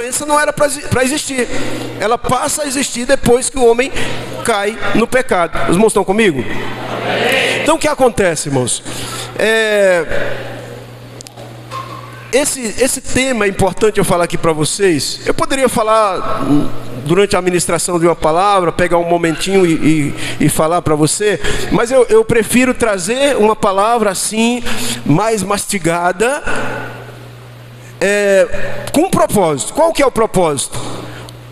doença não era para existir. Ela passa a existir depois que o homem cai no pecado. Os irmãos estão comigo? Então o que acontece, irmãos? Esse tema é importante eu falar aqui para vocês. Eu poderia falar durante a ministração de uma palavra, pegar um momentinho e falar para você, mas eu prefiro trazer uma palavra assim, mais mastigada, com um propósito. Qual que é o propósito?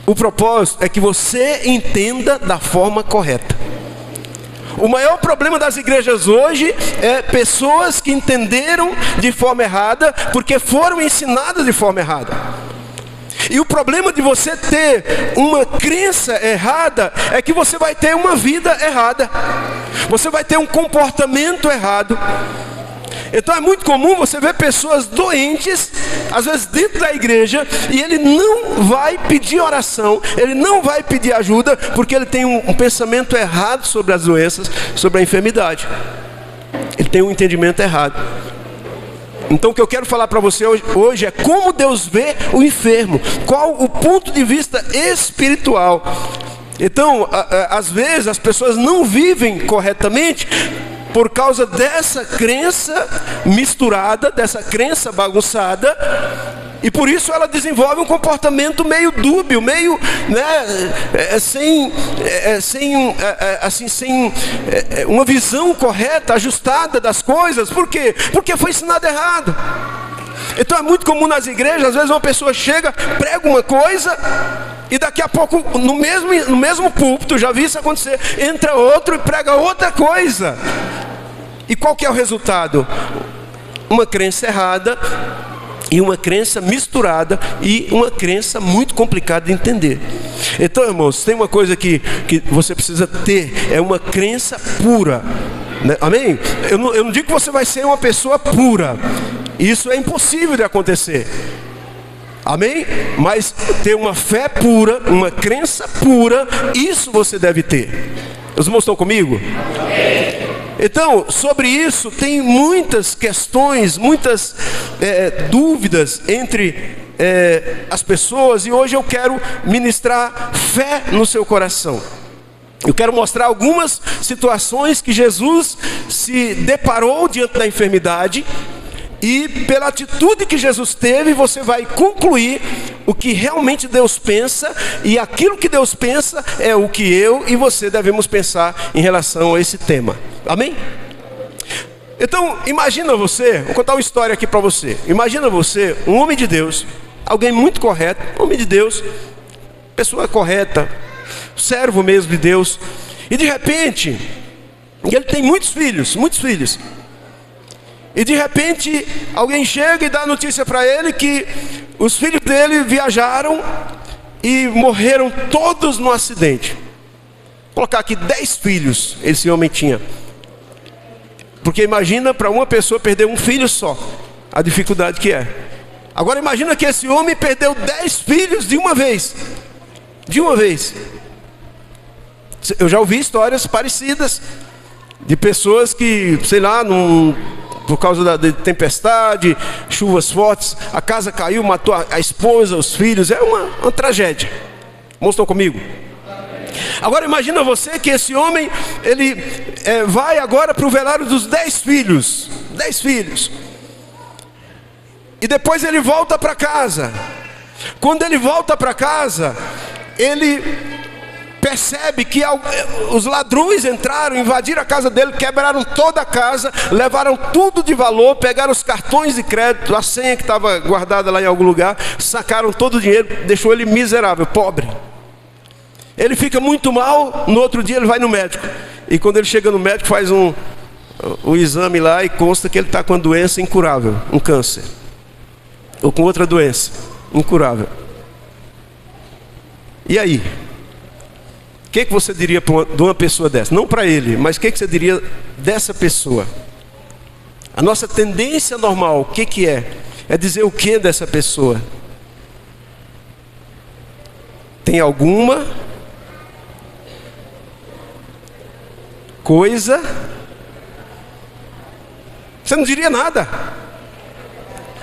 O propósito é que você entenda da forma correta. O maior problema das igrejas hoje é pessoas que entenderam de forma errada, porque foram ensinadas de forma errada. E o problema de você ter uma crença errada é que você vai ter uma vida errada. Você vai ter um comportamento errado. Então é muito comum você ver pessoas doentes, às vezes dentro da igreja, e ele não vai pedir oração, ele não vai pedir ajuda, porque ele tem um pensamento errado sobre as doenças, sobre a enfermidade. Ele tem um entendimento errado. Então o que eu quero falar para você hoje é como Deus vê o enfermo, qual o ponto de vista espiritual. Então, às vezes as pessoas não vivem corretamente por causa dessa crença misturada, dessa crença bagunçada, e por isso ela desenvolve um comportamento meio dúbio, meio, sem uma visão correta, ajustada das coisas. Por quê? Porque foi ensinado errado. Então é muito comum nas igrejas, às vezes uma pessoa chega, prega uma coisa, e daqui a pouco, no mesmo púlpito, já vi isso acontecer, entra outro e prega outra coisa. E qual que é o resultado? Uma crença errada, e uma crença misturada, e uma crença muito complicada de entender. Então, irmãos, tem uma coisa que você precisa ter, é uma crença pura, né? Amém? Eu não digo que você vai ser uma pessoa pura, isso é impossível de acontecer. Amém? Mas ter uma fé pura, uma crença pura, isso você deve ter. Os irmãos estão comigo? Então, sobre isso tem muitas questões, muitas dúvidas entre as pessoas, e hoje eu quero ministrar fé no seu coração. Eu quero mostrar algumas situações que Jesus se deparou diante da enfermidade, e pela atitude que Jesus teve, você vai concluir o que realmente Deus pensa, e aquilo que Deus pensa é o que eu e você devemos pensar em relação a esse tema. Amém? Então, imagina você, vou contar uma história aqui para você. Imagina você, um homem de Deus, alguém muito correto, homem de Deus, pessoa correta, servo mesmo de Deus, e de repente, ele tem muitos filhos. E de repente, alguém chega e dá a notícia para ele que os filhos dele viajaram e morreram todos no acidente. Vou colocar aqui 10 filhos esse homem tinha. Porque imagina para uma pessoa perder um filho só, a dificuldade que é. Agora imagina que esse homem perdeu 10 filhos de uma vez. De uma vez. Eu já ouvi histórias parecidas de pessoas que, sei lá, por causa da tempestade, chuvas fortes, a casa caiu, matou a esposa, os filhos. É uma tragédia. Irmãos, estão comigo? Agora imagina você que esse homem, ele vai agora para o velório dos 10 filhos. 10 filhos. E depois ele volta para casa. Quando ele volta para casa, ele percebe que os ladrões entraram, invadiram a casa dele, quebraram toda a casa, levaram tudo de valor, pegaram os cartões de crédito, a senha que estava guardada lá em algum lugar, sacaram todo o dinheiro, deixou ele miserável, pobre. Ele fica muito mal, no outro dia ele vai no médico. E quando ele chega no médico, faz um exame lá e consta que ele está com uma doença incurável, um câncer. Ou com outra doença, incurável. E aí? O que você diria de uma pessoa dessa? Não para ele, mas o que você diria dessa pessoa? A nossa tendência normal, o que é? É dizer o que dessa pessoa? Tem alguma coisa? Você não diria nada.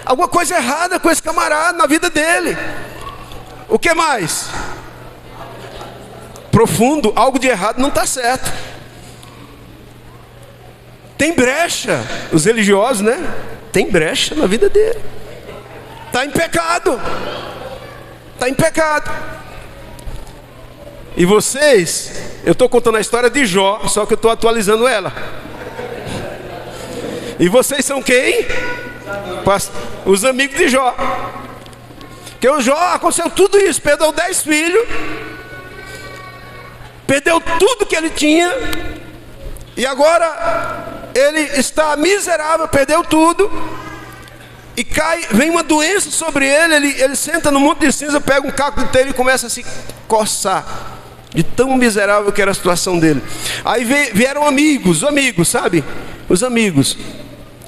Alguma coisa errada com esse camarada na vida dele. O que mais? Profundo, algo de errado não está certo. Tem brecha, os religiosos, né? Tem brecha na vida dele. Está em pecado. Está em pecado. E vocês, eu estou contando a história de Jó, só que eu estou atualizando ela. E vocês são quem? Os amigos de Jó. Que o Jó aconteceu tudo isso, perdeu 10 filhos, perdeu tudo que ele tinha, e agora ele está miserável, perdeu tudo, e vem uma doença sobre ele senta no monte de cinza, pega um caco de telha e começa a se coçar, de tão miserável que era a situação dele. Aí vieram amigos, sabe? Os amigos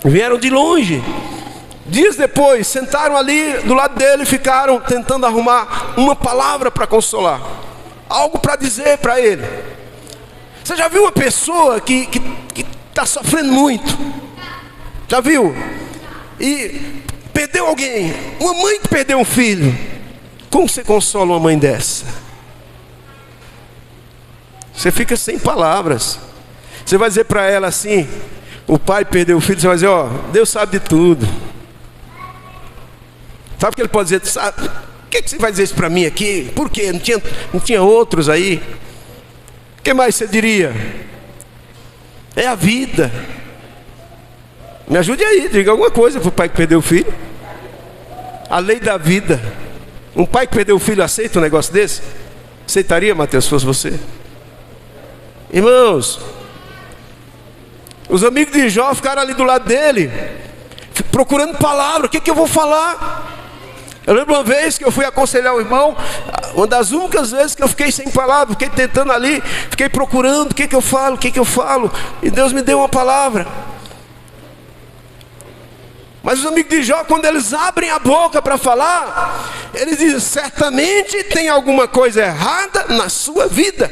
vieram de longe. Dias depois, sentaram ali do lado dele e ficaram tentando arrumar uma palavra para consolar, algo para dizer para ele. Você já viu uma pessoa que está sofrendo muito? Já viu? E perdeu alguém, uma mãe que perdeu um filho. Como você consola uma mãe dessa? Você fica sem palavras. Você vai dizer para ela assim, o pai perdeu o filho, você vai dizer, ó, Deus sabe de tudo. Sabe o que ele pode dizer? Sabe, por que você vai dizer isso para mim aqui? Por quê? Não tinha outros aí? O que mais você diria? É a vida. Me ajude aí, diga alguma coisa para o pai que perdeu o filho. A lei da vida. Um pai que perdeu o filho aceita um negócio desse? Aceitaria, Mateus, se fosse você? Irmãos, os amigos de Jó ficaram ali do lado dele, procurando palavra. O que eu vou falar? Eu lembro uma vez que eu fui aconselhar o irmão, uma das únicas vezes que eu fiquei sem palavra, fiquei tentando ali, fiquei procurando, o que eu falo, e Deus me deu uma palavra. Mas os amigos de Jó, quando eles abrem a boca para falar, eles dizem, certamente tem alguma coisa errada na sua vida.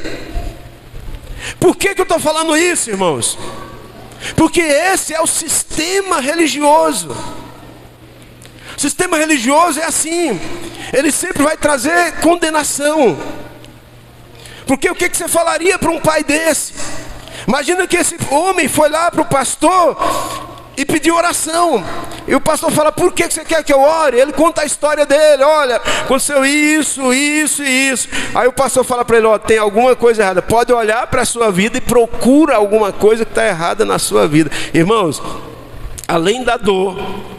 Por que eu estou falando isso, irmãos? Porque esse é o sistema religioso. O sistema religioso é assim, ele sempre vai trazer condenação. Porque o que você falaria para um pai desse? Imagina que esse homem foi lá para o pastor e pediu oração. E o pastor fala, por que você quer que eu ore? Ele conta a história dele, olha, aconteceu isso e isso. Aí o pastor fala para ele, ó, tem alguma coisa errada. Pode olhar para a sua vida e procura alguma coisa que está errada na sua vida. Irmãos, além da dor,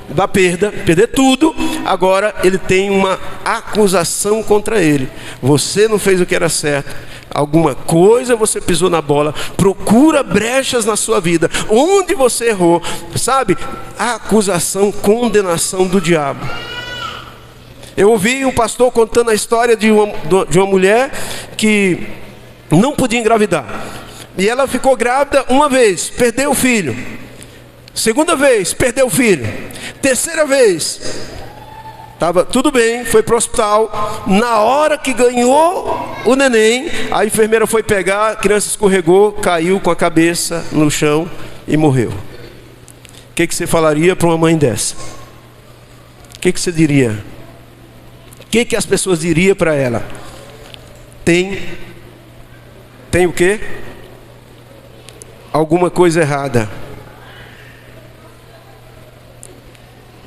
da perder tudo, agora ele tem uma acusação contra ele. Você não fez o que era certo, alguma coisa você pisou na bola, procura brechas na sua vida, onde você errou, sabe? A acusação, condenação do diabo. Eu ouvi um pastor contando a história de uma mulher que não podia engravidar, e ela ficou grávida uma vez, perdeu o filho. Segunda vez, perdeu o filho. Terceira vez, estava tudo bem, foi para o hospital. Na hora que ganhou o neném, a enfermeira foi pegar, a criança escorregou, caiu com a cabeça no chão e morreu. O que você falaria para uma mãe dessa? O que você diria? O que as pessoas diriam para ela? Tem o quê? Alguma coisa errada.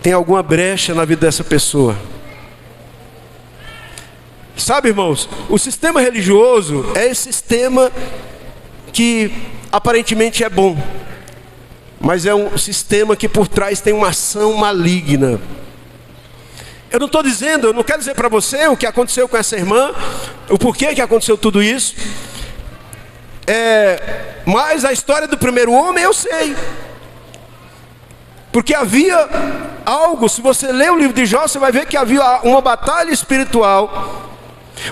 Tem alguma brecha na vida dessa pessoa. Sabe, irmãos, o sistema religioso é esse sistema que aparentemente é bom, mas é um sistema que por trás tem uma ação maligna. Eu não quero dizer para você o que aconteceu com essa irmã, o porquê que aconteceu tudo isso. Mas a história do primeiro homem eu sei. Porque havia algo, se você ler o livro de Jó, você vai ver que havia uma batalha espiritual.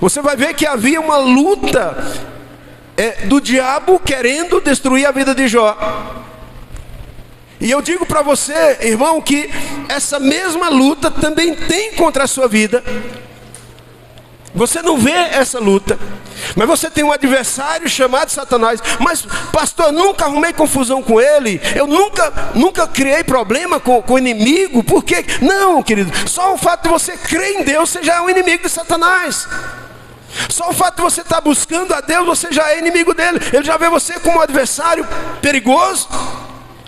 Você vai ver que havia uma luta do diabo querendo destruir a vida de Jó. E eu digo para você, irmão, que essa mesma luta também tem contra a sua vida. Você não vê essa luta, mas você tem um adversário chamado Satanás. Mas pastor, eu nunca arrumei confusão com ele, eu nunca criei problema com o inimigo. Por quê? Não, querido, só o fato de você crer em Deus, você já é um inimigo de Satanás. Só o fato de você estar buscando a Deus, você já é inimigo dele. Ele já vê você como um adversário perigoso.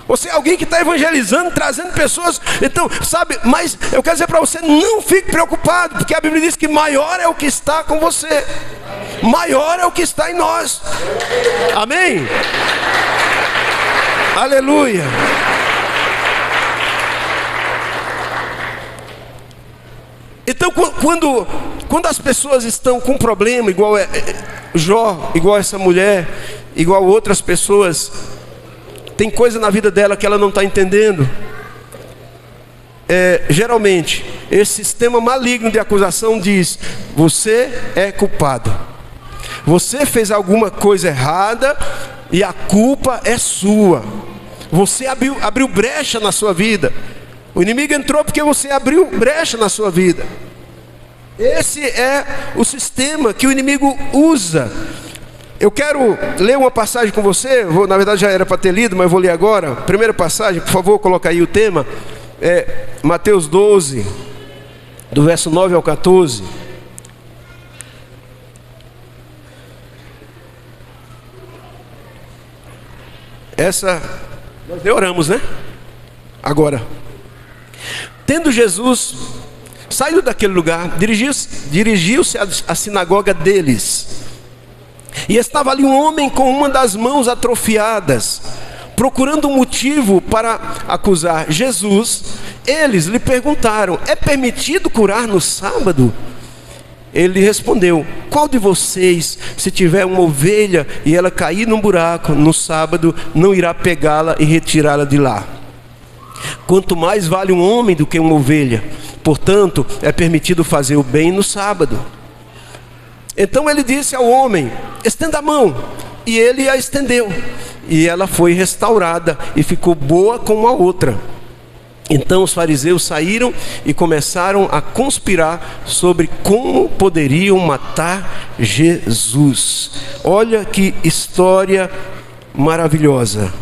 Você é alguém que está evangelizando, trazendo pessoas. Então, sabe, mas eu quero dizer para você, não fique preocupado, porque a Bíblia diz que maior é o que está com você, maior é o que está em nós. Amém? Aleluia. Então, quando as pessoas estão com problema, igual Jó, igual essa mulher, igual outras pessoas, tem coisa na vida dela que ela não está entendendo. Geralmente, esse sistema maligno de acusação diz: você é culpado, você fez alguma coisa errada e a culpa é sua. Você abriu brecha na sua vida. O inimigo entrou porque você abriu brecha na sua vida. Esse é o sistema que o inimigo usa. Eu quero ler uma passagem com você. Na verdade já era para ter lido, mas eu vou ler agora. Primeira passagem, por favor, coloca aí o tema. Mateus 12, do verso 9 ao 14. Essa, nós oramos, né? Agora, tendo Jesus saído daquele lugar, dirigiu-se à sinagoga deles. E estava ali um homem com uma das mãos atrofiadas, procurando um motivo para acusar Jesus. Eles lhe perguntaram: é permitido curar no sábado? Ele respondeu: qual de vocês, se tiver uma ovelha e ela cair num buraco no sábado, não irá pegá-la e retirá-la de lá? Quanto mais vale um homem do que uma ovelha. Portanto, é permitido fazer o bem no sábado. Então ele disse ao homem: estenda a mão. E ele a estendeu, e ela foi restaurada e ficou boa como a outra. Então os fariseus saíram e começaram a conspirar sobre como poderiam matar Jesus. Olha que história maravilhosa.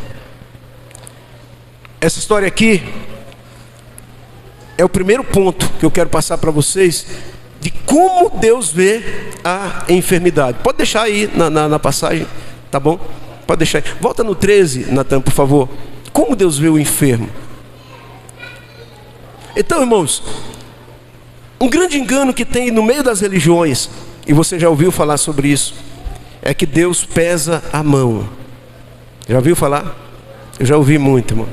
Essa história aqui é o primeiro ponto que eu quero passar para vocês, de como Deus vê a enfermidade. Pode deixar aí na passagem, tá bom? Pode deixar aí. Volta no 13, Natan, por favor. Como Deus vê o enfermo. Então, irmãos, um grande engano que tem no meio das religiões, e você já ouviu falar sobre isso, é que Deus pesa a mão. Já ouviu falar? Eu já ouvi muito, irmão.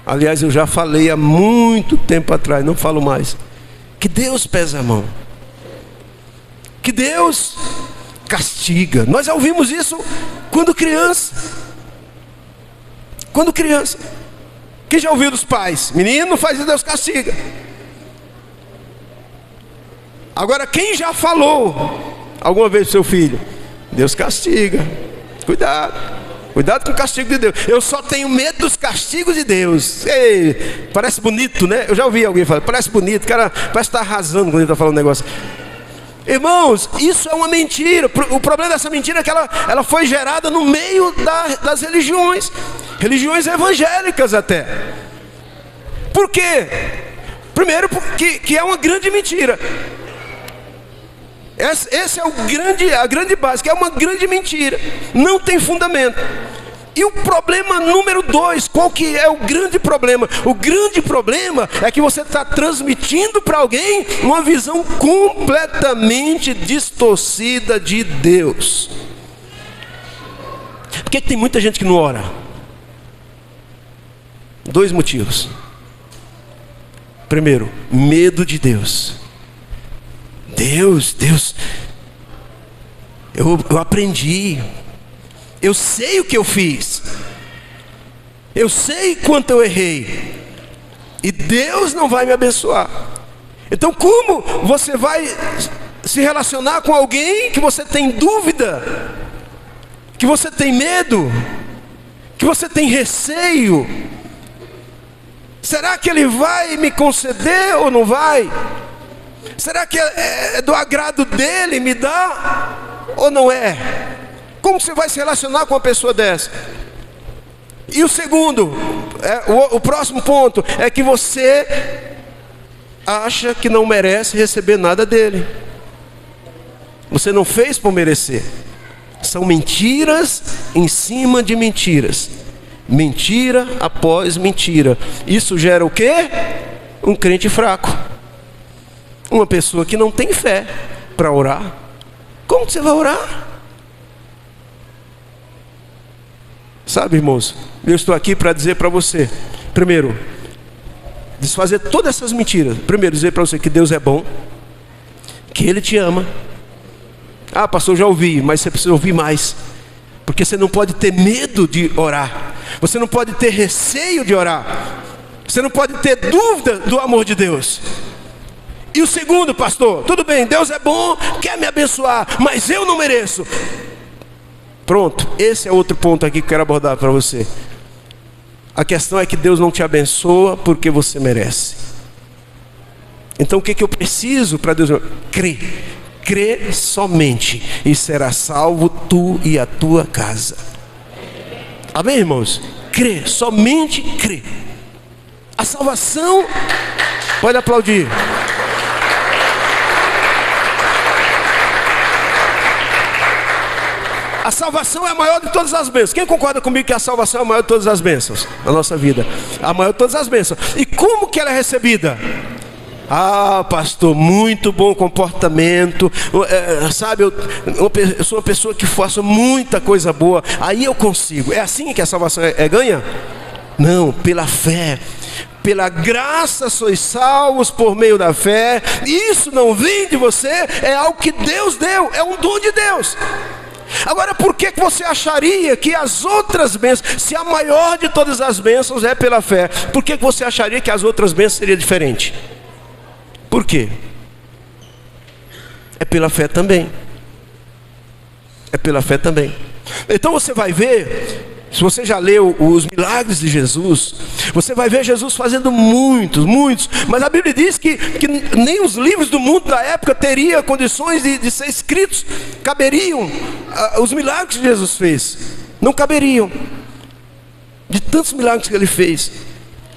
Aliás, eu já falei há muito tempo atrás, não falo mais. Que Deus pesa a mão. Que Deus castiga. Nós já ouvimos isso quando criança. Quando criança. Quem já ouviu dos pais? Menino, não faz isso, Deus castiga. Agora, quem já falou alguma vez pro seu filho? Deus castiga. Cuidado. Cuidado com o castigo de Deus. Eu só tenho medo dos castigos de Deus. Ei, parece bonito, né? Eu já ouvi alguém falar, parece bonito. O cara parece estar arrasando quando ele está falando um negócio. Irmãos, isso é uma mentira. O problema dessa mentira é que ela foi gerada no meio das religiões. Religiões evangélicas até. Por quê? Primeiro, porque é uma grande mentira. Esse é a grande base, que é uma grande mentira. Não tem fundamento. E o problema número 2, qual que é o grande problema? O grande problema é que você está transmitindo para alguém uma visão completamente distorcida de Deus. Por que tem muita gente que não ora? 2 motivos. Primeiro, medo de Deus. Deus, eu aprendi, eu sei o que eu fiz, eu sei quanto eu errei, e Deus não vai me abençoar. Então como você vai se relacionar com alguém que você tem dúvida, que você tem medo, que você tem receio? Será que Ele vai me conceder ou não vai? Será que é do agrado dele me dar ou não é? Como você vai se relacionar com uma pessoa dessa? E o segundo, o próximo ponto é que você acha que não merece receber nada dele. Você não fez por merecer. São mentiras em cima de mentiras, mentira após mentira. Isso gera o quê? Um crente fraco, uma pessoa que não tem fé para orar. Como que você vai orar? Sabe, irmãos, eu estou aqui para dizer para você, primeiro, desfazer todas essas mentiras. Primeiro, dizer para você que Deus é bom, que Ele te ama. Ah, pastor, já ouvi, mas você precisa ouvir mais, porque você não pode ter medo de orar, você não pode ter receio de orar, você não pode ter dúvida do amor de Deus. E o segundo, pastor, tudo bem, Deus é bom, quer me abençoar, mas eu não mereço. Pronto, esse é outro ponto aqui que eu quero abordar para você. A questão é que Deus não te abençoa porque você merece. Então o que eu preciso para Deus? Crer. Crê somente e será salvo tu e a tua casa. Amém, irmãos? Crê, somente crê. A salvação, pode aplaudir. A salvação é a maior de todas as bênçãos. Quem concorda comigo que a salvação é a maior de todas as bênçãos na nossa vida? A maior de todas as bênçãos. E como que ela é recebida? Ah, pastor, muito bom comportamento, sabe, eu sou uma pessoa que faço muita coisa boa, aí eu consigo. É assim que a salvação é ganha? Não, pela fé. Pela graça sois salvos por meio da fé. Isso não vem de você, é algo que Deus deu, é um dom de Deus. Agora, por que você acharia que as outras bênçãos, se a maior de todas as bênçãos é pela fé, por que você acharia que as outras bênçãos seriam diferentes? Por quê? É pela fé também. É pela fé também. Então você vai ver, se você já leu os milagres de Jesus, você vai ver Jesus fazendo muitos, mas a Bíblia diz que nem os livros do mundo da época teriam condições de ser escritos, caberiam os milagres que Jesus fez, não caberiam, de tantos milagres que ele fez.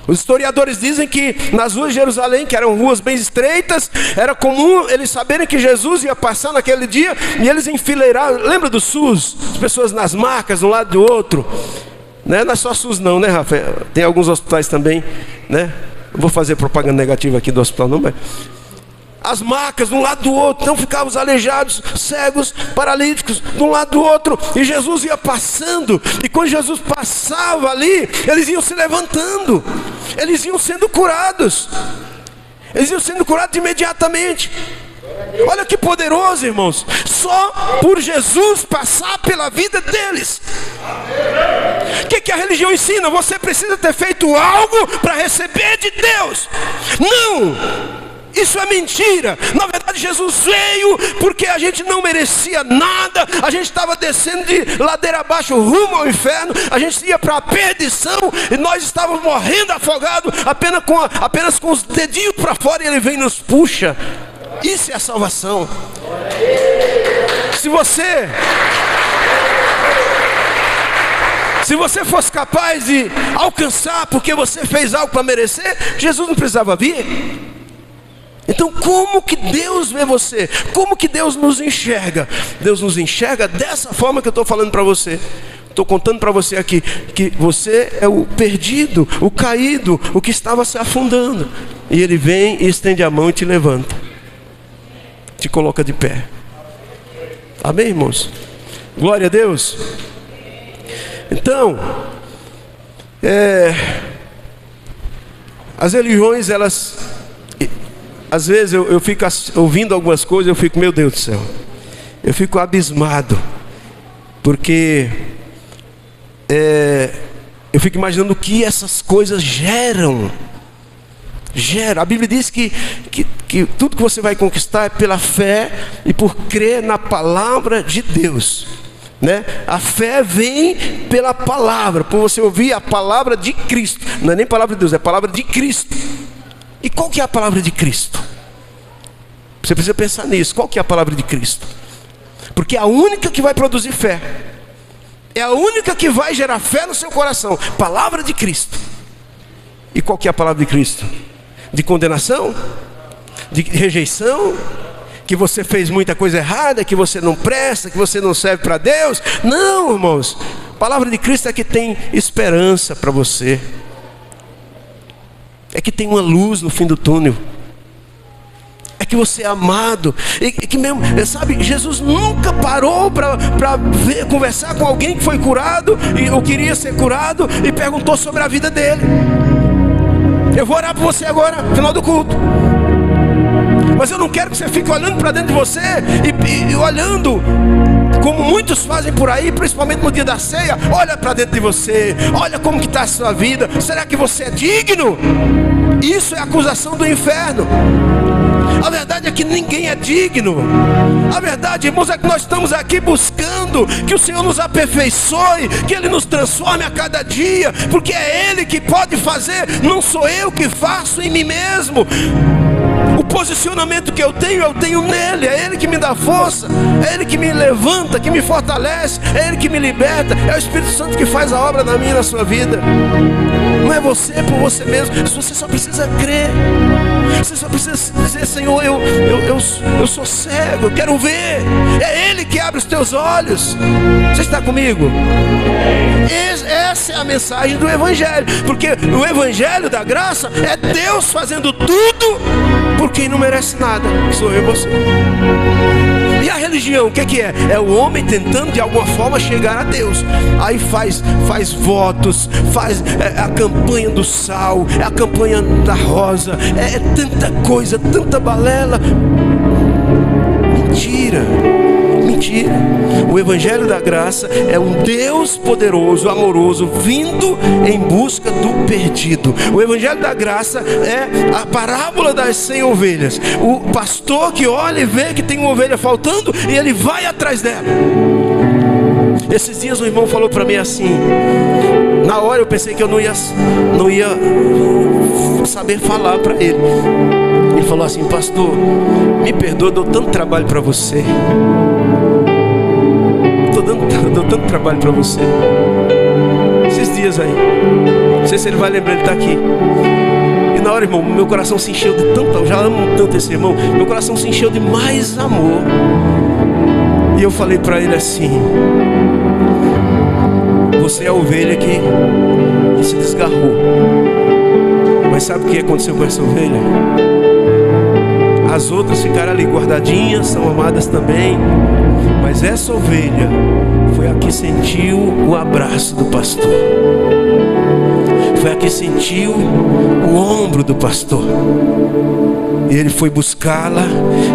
Os historiadores dizem que nas ruas de Jerusalém, que eram ruas bem estreitas, era comum eles saberem que Jesus ia passar naquele dia, e eles enfileiraram. Lembra do SUS? As pessoas nas macas, de um lado do outro, né? Não é só SUS não, né, Rafael? Tem alguns hospitais também, né? Não vou fazer propaganda negativa aqui do hospital não, mas as macas de um lado do outro. Então ficavam os aleijados, cegos, paralíticos de um lado do outro, e Jesus ia passando, e quando Jesus passava ali, eles iam se levantando, eles iam sendo curados, eles iam sendo curados imediatamente. Olha que poderoso, irmãos, só por Jesus passar pela vida deles. O que a religião ensina? Você precisa ter feito algo para receber de Deus. Não! Isso é mentira. Na verdade, Jesus veio porque a gente não merecia nada. A gente estava descendo de ladeira abaixo rumo ao inferno. A gente ia para a perdição e nós estávamos morrendo afogados, apenas com os dedinhos para fora, e Ele vem e nos puxa. Isso é a salvação. Se você fosse capaz de alcançar porque você fez algo para merecer, Jesus não precisava vir. Então como que Deus vê você? Como que Deus nos enxerga? Deus nos enxerga dessa forma que eu estou falando para você. Estou contando para você aqui que você é o perdido, o caído, o que estava se afundando. E Ele vem e estende a mão e te levanta, te coloca de pé. Amém, irmãos? Glória a Deus. Então, as religiões, elas, às vezes eu fico ouvindo algumas coisas, eu fico, meu Deus do céu, eu fico abismado, porque eu fico imaginando o que essas coisas geram. A Bíblia diz que tudo que você vai conquistar é pela fé e por crer na palavra de Deus, né? A fé vem pela palavra, por você ouvir a palavra de Cristo. Não é nem palavra de Deus, é a palavra de Cristo. E qual que é a palavra de Cristo? Você precisa pensar nisso. Qual que é a palavra de Cristo? Porque é a única que vai produzir fé. É a única que vai gerar fé no seu coração. Palavra de Cristo. E qual que é a palavra de Cristo? De condenação? De rejeição? Que você fez muita coisa errada, que você não presta, que você não serve para Deus? Não, irmãos. A palavra de Cristo é que tem esperança para você. É que tem uma luz no fim do túnel. É que você é amado. E que mesmo, sabe, Jesus nunca parou para conversar com alguém que foi curado ou queria ser curado e perguntou sobre a vida dele. Eu vou orar por você agora, no final do culto. Mas eu não quero que você fique olhando para dentro de você e olhando como muitos fazem por aí, principalmente no dia da ceia. Olha para dentro de você, olha como que está a sua vida. Será que você é digno? Isso é acusação do inferno. A verdade é que ninguém é digno. A verdade, irmãos, é que nós estamos aqui buscando que o Senhor nos aperfeiçoe, que Ele nos transforme a cada dia, porque é Ele que pode fazer, não sou eu que faço em mim mesmo. O posicionamento que eu tenho nele. É Ele que me dá força, é Ele que me levanta, que me fortalece, é Ele que me liberta. É o Espírito Santo que faz a obra na minha e na sua vida. Não é você por você mesmo. Você só precisa crer. Você só precisa dizer: Senhor, eu sou cego, eu quero ver. É Ele que abre os teus olhos. Você está comigo? Essa é a mensagem do Evangelho. Porque o Evangelho da graça é Deus fazendo tudo por quem não merece nada. Sou eu e você. E a religião, o que é? É o homem tentando de alguma forma chegar a Deus. Aí faz votos, faz a campanha do sal, a campanha da rosa, é tanta coisa, tanta balela. Mentira. O Evangelho da graça é um Deus poderoso, amoroso, vindo em busca do perdido. O Evangelho da graça é a parábola das 100 ovelhas. O pastor que olha e vê que tem uma ovelha faltando e ele vai atrás dela. Esses dias um irmão falou para mim assim. Na hora eu pensei que eu não ia saber falar para ele. Ele falou assim: pastor, me perdoa, dou tanto trabalho para você. Dou tanto trabalho para você. Esses dias aí, não sei se ele vai lembrar, ele está aqui. E na hora, irmão, meu coração se encheu de tanto, eu já amo tanto esse irmão, meu coração se encheu de mais amor. E eu falei para ele assim: você é a ovelha que se desgarrou. Mas sabe o que aconteceu com essa ovelha? As outras ficaram ali guardadinhas, são amadas também. Mas essa ovelha foi a que sentiu o abraço do pastor. Foi a que sentiu o ombro do pastor. E ele foi buscá-la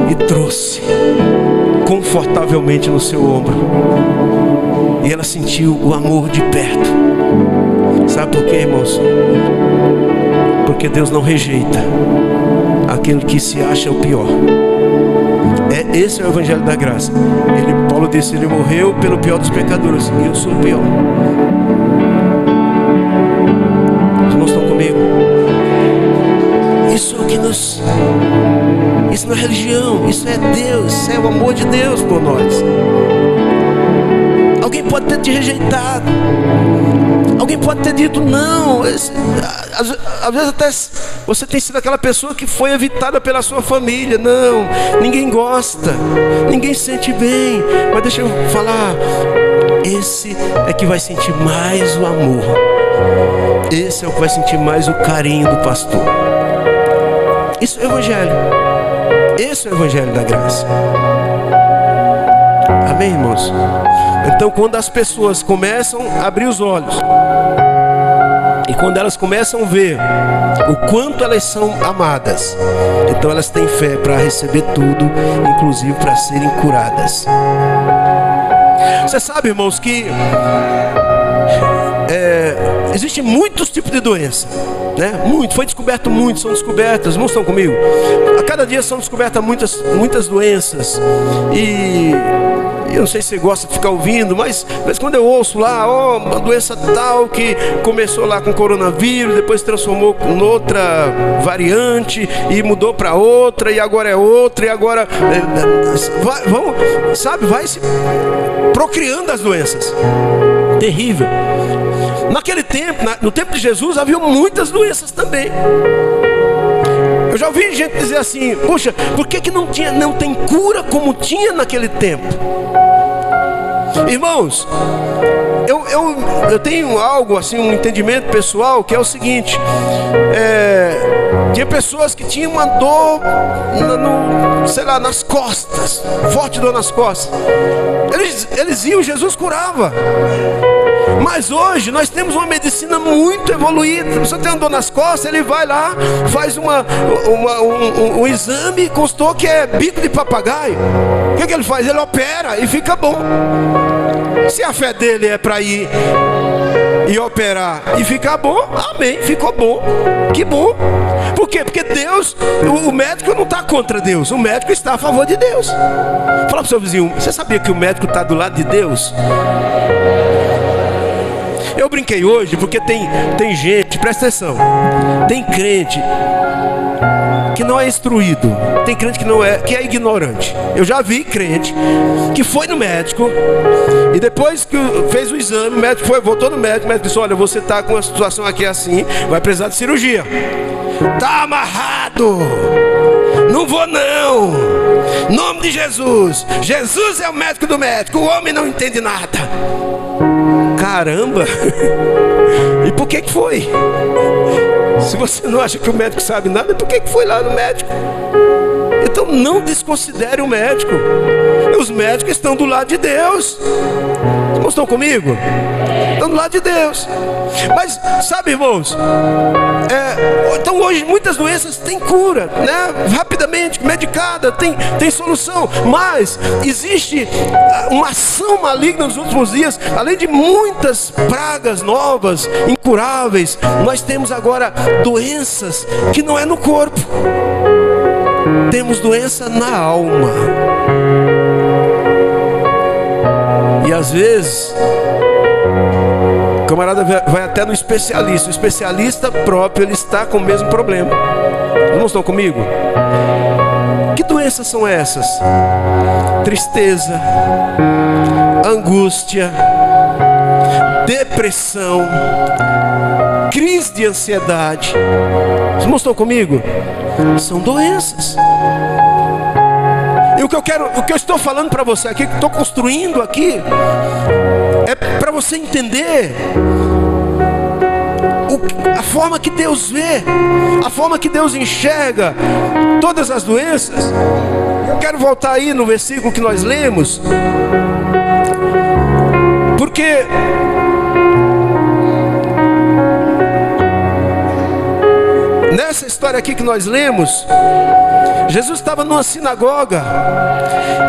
e trouxe confortavelmente no seu ombro. E ela sentiu o amor de perto. Sabe por quê, irmãos? Porque Deus não rejeita aquele que se acha o pior. Esse é o Evangelho da graça. Paulo disse: ele morreu pelo pior dos pecadores, e eu sou o pior. Os irmãos estão comigo? Isso é o que nos... Isso não é religião, isso é Deus, isso é o amor de Deus por nós. Alguém pode ter te rejeitado, alguém pode ter dito não. Às vezes até você tem sido aquela pessoa que foi evitada pela sua família. Não, ninguém gosta, ninguém se sente bem. Mas deixa eu falar, esse é que vai sentir mais o amor. Esse é o que vai sentir mais o carinho do pastor. Isso é o Evangelho. Esse é o Evangelho da graça. Amém, irmãos? Então, quando as pessoas começam a abrir os olhos, e quando elas começam a ver o quanto elas são amadas, então elas têm fé para receber tudo, inclusive para serem curadas. Você sabe, irmãos, que existem muitos tipos de doença. né? Muito, foi descoberto muito, são descobertas, irmãos, estão comigo? A cada dia são descobertas muitas doenças. E eu não sei se você gosta de ficar ouvindo, mas quando eu ouço lá, uma doença tal que começou lá com coronavírus, depois se transformou em outra variante e mudou para outra, e agora é outra, e agora vai se procriando as doenças. Terrível. Naquele tempo, no tempo de Jesus, havia muitas doenças também. Eu já ouvi gente dizer assim: puxa, por que não tem cura como tinha naquele tempo? Irmãos, eu tenho algo assim, um entendimento pessoal, que é o seguinte: tinha pessoas que tinham uma dor nas costas, forte dor nas costas. Eles iam, Jesus curava. Mas hoje nós temos uma medicina muito evoluída. Se você tem uma dor nas costas, ele vai lá, faz um exame, constou que é bico de papagaio. O que ele faz? Ele opera e fica bom. Se a fé dele é para ir e operar e ficar bom, amém, ficou bom, que bom. Por quê? Porque Deus, o médico não está contra Deus, o médico está a favor de Deus. Fala para o seu vizinho: você sabia que o médico está do lado de Deus? Eu brinquei hoje porque tem gente, presta atenção, tem crente que não é instruído, tem crente que é ignorante. Eu já vi crente que foi no médico e depois que fez o exame, o médico voltou no médico, o médico disse: olha, você está com uma situação aqui assim, vai precisar de cirurgia. Está amarrado, não vou não, nome de Jesus. Jesus é o médico do médico, o homem não entende nada. Caramba! E por que foi? Se você não acha que o médico sabe nada, por que foi lá no médico? Então não desconsidere o médico. Os médicos estão do lado de Deus. Irmãos, estão comigo? Estão do lado de Deus. Mas, sabe, irmãos, então hoje muitas doenças têm cura, né? Rapidamente, medicada, tem solução. Mas existe uma ação maligna nos últimos dias. Além de muitas pragas novas, incuráveis, nós temos agora doenças que não é no corpo. Temos doença na alma. E às vezes o camarada vai até no especialista. O especialista próprio, ele está com o mesmo problema. Irmãos, estão comigo? Que doenças são essas? Tristeza, angústia, depressão, crise de ansiedade. Irmãos, estão comigo? São doenças. E o que eu estou falando para você aqui, que estou construindo aqui, é para você entender a forma que Deus vê, a forma que Deus enxerga todas as doenças. Eu quero voltar aí no versículo que nós lemos, porque nessa história aqui que nós lemos, Jesus estava numa sinagoga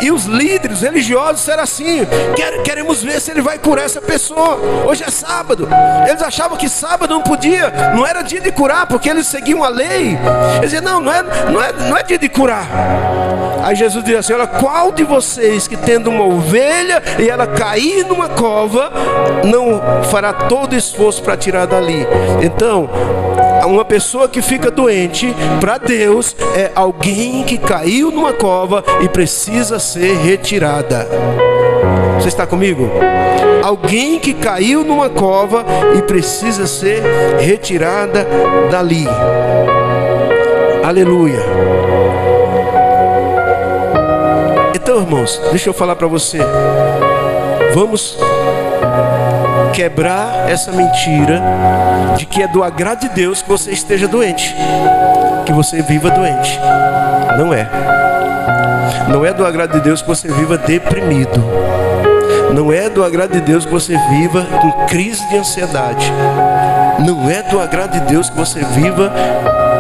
e os líderes religiosos disseram assim: queremos ver se ele vai curar essa pessoa. Hoje é sábado. Eles achavam que sábado não podia, não era dia de curar, porque eles seguiam a lei. Eles diziam: não é dia de curar. Aí Jesus disse assim: olha, qual de vocês que tendo uma ovelha e ela cair numa cova, não fará todo esforço para tirar dali? Então, uma pessoa que fica doente, para Deus, é alguém que caiu numa cova e precisa ser retirada. Você está comigo? Alguém que caiu numa cova e precisa ser retirada dali. Aleluia. Então, irmãos, deixa eu falar para você. Vamos quebrar essa mentira de que é do agrado de Deus que você esteja doente, que você viva doente. Não é. Não é do agrado de Deus que você viva deprimido. Não é do agrado de Deus que você viva com crise de ansiedade. Não é do agrado de Deus que você viva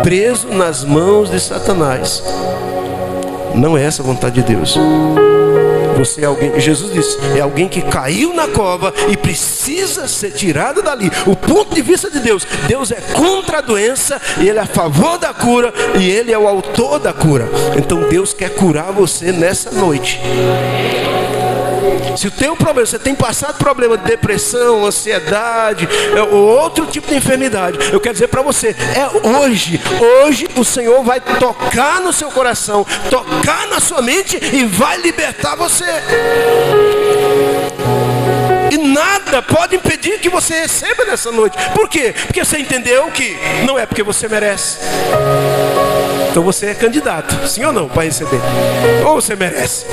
preso nas mãos de Satanás. Não é essa a vontade de Deus. Você é alguém, Jesus disse, é alguém que caiu na cova e precisa ser tirado dali. O ponto de vista de Deus, Deus é contra a doença e Ele é a favor da cura e Ele é o autor da cura. Então Deus quer curar você nessa noite. Se o teu problema, você tem passado problema de depressão, ansiedade, ou outro tipo de enfermidade, eu quero dizer para você, hoje o Senhor vai tocar no seu coração, tocar na sua mente e vai libertar você. E nada pode impedir que você receba nessa noite. Por quê? Porque você entendeu que não é porque você merece. Então você é candidato, sim ou não, para receber? Ou você merece?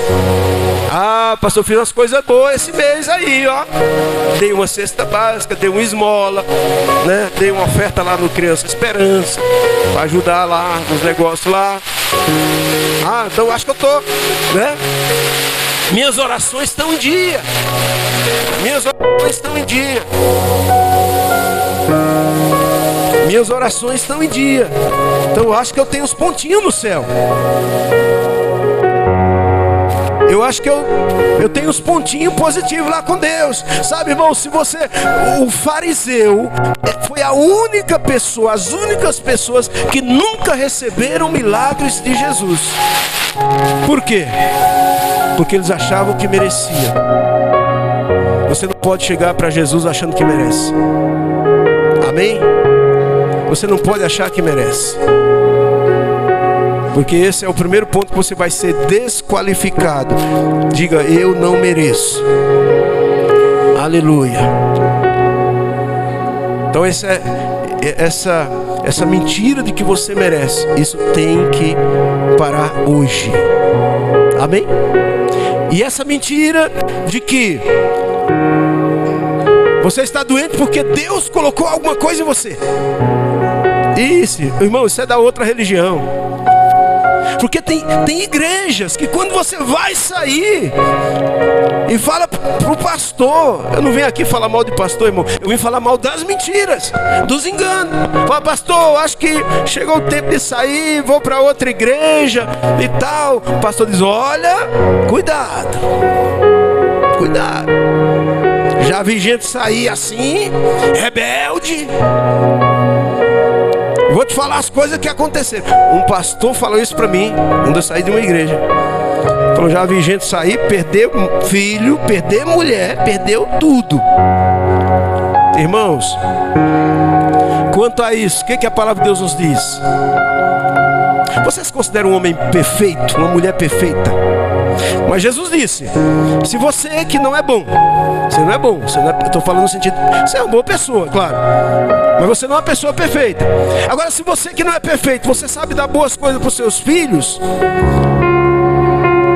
Ah, pastor, fiz umas coisas boas esse mês aí, ó. Dei uma cesta básica, dei uma esmola, né? Dei uma oferta lá no Criança Esperança, para ajudar lá nos negócios lá. Ah, então acho que eu tô, né? Minhas orações estão em dia. Minhas orações estão em dia. Minhas orações estão em dia. Então eu acho que eu tenho os pontinhos no céu. Eu acho que eu tenho os pontinhos positivos lá com Deus. Sabe, irmão, se você... O fariseu foi a única pessoa, as únicas pessoas que nunca receberam milagres de Jesus. Por quê? Porque eles achavam que merecia. Você não pode chegar para Jesus achando que merece. Amém? Você não pode achar que merece. Porque esse é o primeiro ponto que você vai ser desqualificado. Diga, eu não mereço. Aleluia. Então essa mentira de que você merece, isso tem que parar hoje. Amém? E essa mentira de que você está doente porque Deus colocou alguma coisa em você. Isso, irmão, isso é da outra religião. Porque tem igrejas que quando você vai sair e fala pro pastor, eu não venho aqui falar mal de pastor, irmão, eu vim falar mal das mentiras, dos enganos. Fala, pastor, acho que chegou o tempo de sair, vou para outra igreja e tal. O pastor diz, olha, cuidado. Já vi gente sair assim, rebelde. Vou te falar as coisas que aconteceram. Um pastor falou isso para mim quando eu saí de uma igreja. Falou, já vi gente sair, perder filho, perder mulher, perdeu tudo. Irmãos, quanto a isso, o que a palavra de Deus nos diz? Vocês consideram um homem perfeito, uma mulher perfeita? Mas Jesus disse, se você que não é bom, você não é bom, eu estou falando no sentido, você é uma boa pessoa, claro, mas você não é uma pessoa perfeita. Agora, se você que não é perfeito, você sabe dar boas coisas para os seus filhos.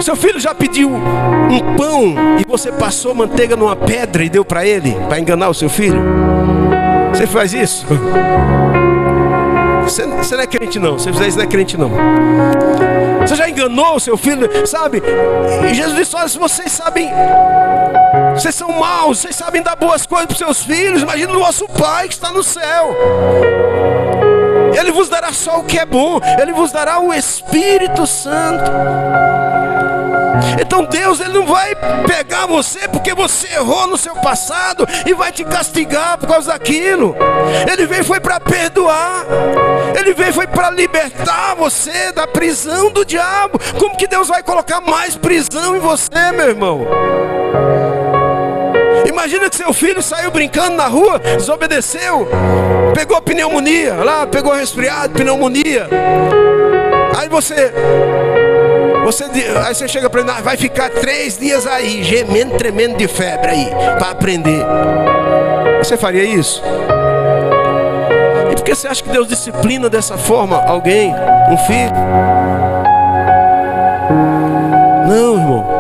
Seu filho já pediu um pão e você passou manteiga numa pedra e deu para ele, para enganar o seu filho? Você faz isso? Você não é crente não, se fizer isso não é crente não. Você já enganou o seu filho, sabe? E Jesus disse, olha, se vocês sabem, vocês são maus, vocês sabem dar boas coisas para os seus filhos, imagina o nosso Pai que está no céu. Ele vos dará só o que é bom, Ele vos dará o Espírito Santo. Então Deus, Ele não vai pegar você porque você errou no seu passado e vai te castigar por causa daquilo. Ele veio foi para perdoar. Ele veio foi para libertar você da prisão do diabo. Como que Deus vai colocar mais prisão em você, meu irmão? Imagina que seu filho saiu brincando na rua, desobedeceu, pegou pneumonia, pegou resfriado, pneumonia. Aí você chega para ele, vai ficar 3 dias aí, gemendo, tremendo de febre aí, para aprender. Você faria isso? E por que você acha que Deus disciplina dessa forma alguém, um filho? Não, irmão.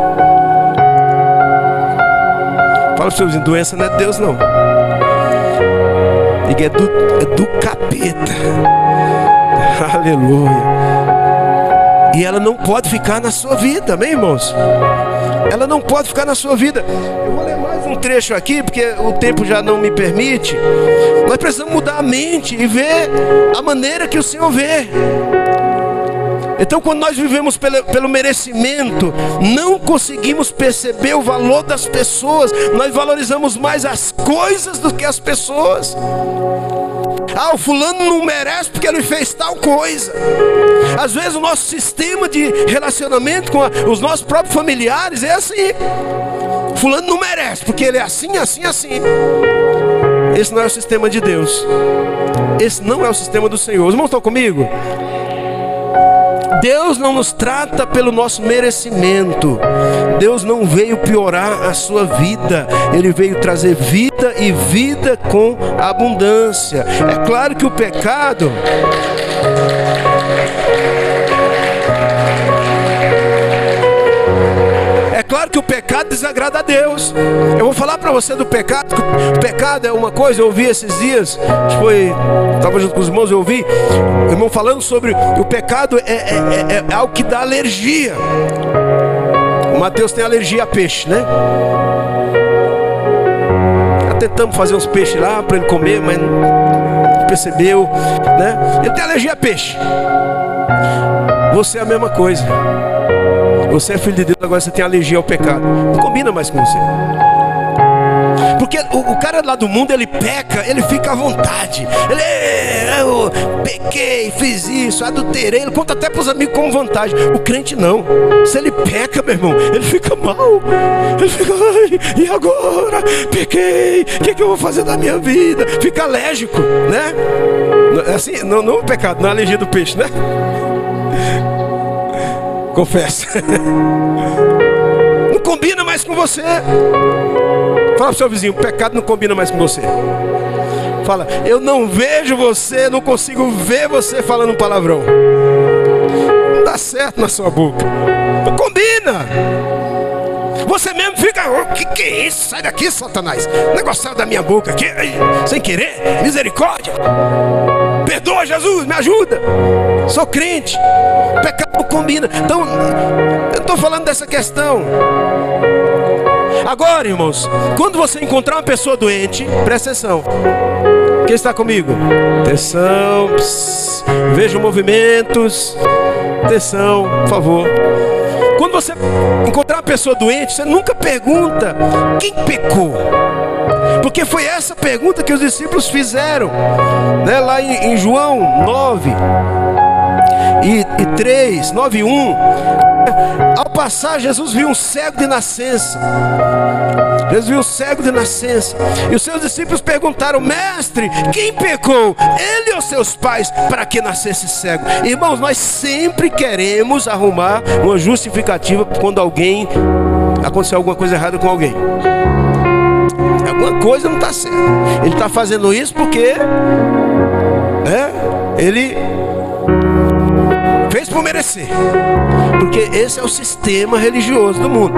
Fala para os seus, doença não é de Deus não. Diga, é do capeta. Aleluia. E ela não pode ficar na sua vida, amém, irmãos? Ela não pode ficar na sua vida. Eu vou ler mais um trecho aqui, porque o tempo já não me permite. Nós precisamos mudar a mente e ver a maneira que o Senhor vê. Então, quando nós vivemos pelo merecimento, não conseguimos perceber o valor das pessoas. Nós valorizamos mais as coisas do que as pessoas. Ah, o fulano não merece porque ele fez tal coisa. Às vezes o nosso sistema de relacionamento com os nossos próprios familiares é assim: fulano não merece porque ele é assim, assim, assim. Esse não é o sistema de Deus. Esse não é o sistema do Senhor. Os irmãos estão comigo? Deus não nos trata pelo nosso merecimento. Deus não veio piorar a sua vida. Ele veio trazer vida e vida com abundância. É claro que o pecado... É claro que o pecado desagrada a Deus. Eu vou falar para você do pecado. O pecado é uma coisa, eu ouvi esses dias, estava junto com os irmãos, eu ouvi o irmão falando sobre o pecado é algo que dá alergia. O Mateus tem alergia a peixe, né? Já tentamos fazer uns peixes lá para ele comer, mas não percebeu, né? Ele tem alergia a peixe. Você é a mesma coisa. Você é filho de Deus, agora você tem alergia ao pecado. Não combina mais com você. Porque o cara lá do mundo, ele peca, ele fica à vontade. Eu pequei, fiz isso, adulterei. Ele conta até para os amigos como vantagem. O crente não. Se ele peca, meu irmão, ele fica mal. Ele fica, ai, e agora? Pequei, o que eu vou fazer da minha vida? Fica alérgico, né? Assim, não é o pecado, não é a alergia do peixe, né? Confessa. Não combina mais com você. Fala pro seu vizinho: o pecado não combina mais com você. Fala: eu não vejo você, não consigo ver você falando um palavrão. Não dá certo na sua boca. Não combina. Você mesmo fica: o que é isso? Sai daqui, Satanás. O negócio saiu da minha boca aqui, sem querer. Misericórdia. Perdoa, Jesus, me ajuda. Sou crente. O pecado não combina. Então, eu estou falando dessa questão. Agora, irmãos, quando você encontrar uma pessoa doente, presta atenção. Quem está comigo? Atenção. Veja movimentos. Atenção, por favor. Quando você encontrar uma pessoa doente, você nunca pergunta quem pecou. Porque foi essa pergunta que os discípulos fizeram, né? Lá em João 9 e 3, 9 e 1. Ao passar, Jesus viu um cego de nascença. Jesus viu um cego de nascença. E os seus discípulos perguntaram: mestre, quem pecou? Ele ou seus pais, para que nascesse cego? Irmãos, nós sempre queremos arrumar uma justificativa quando aconteceu alguma coisa errada com alguém. Alguma coisa não está certa. Ele está fazendo isso porque ele fez por merecer. Porque esse é o sistema religioso do mundo.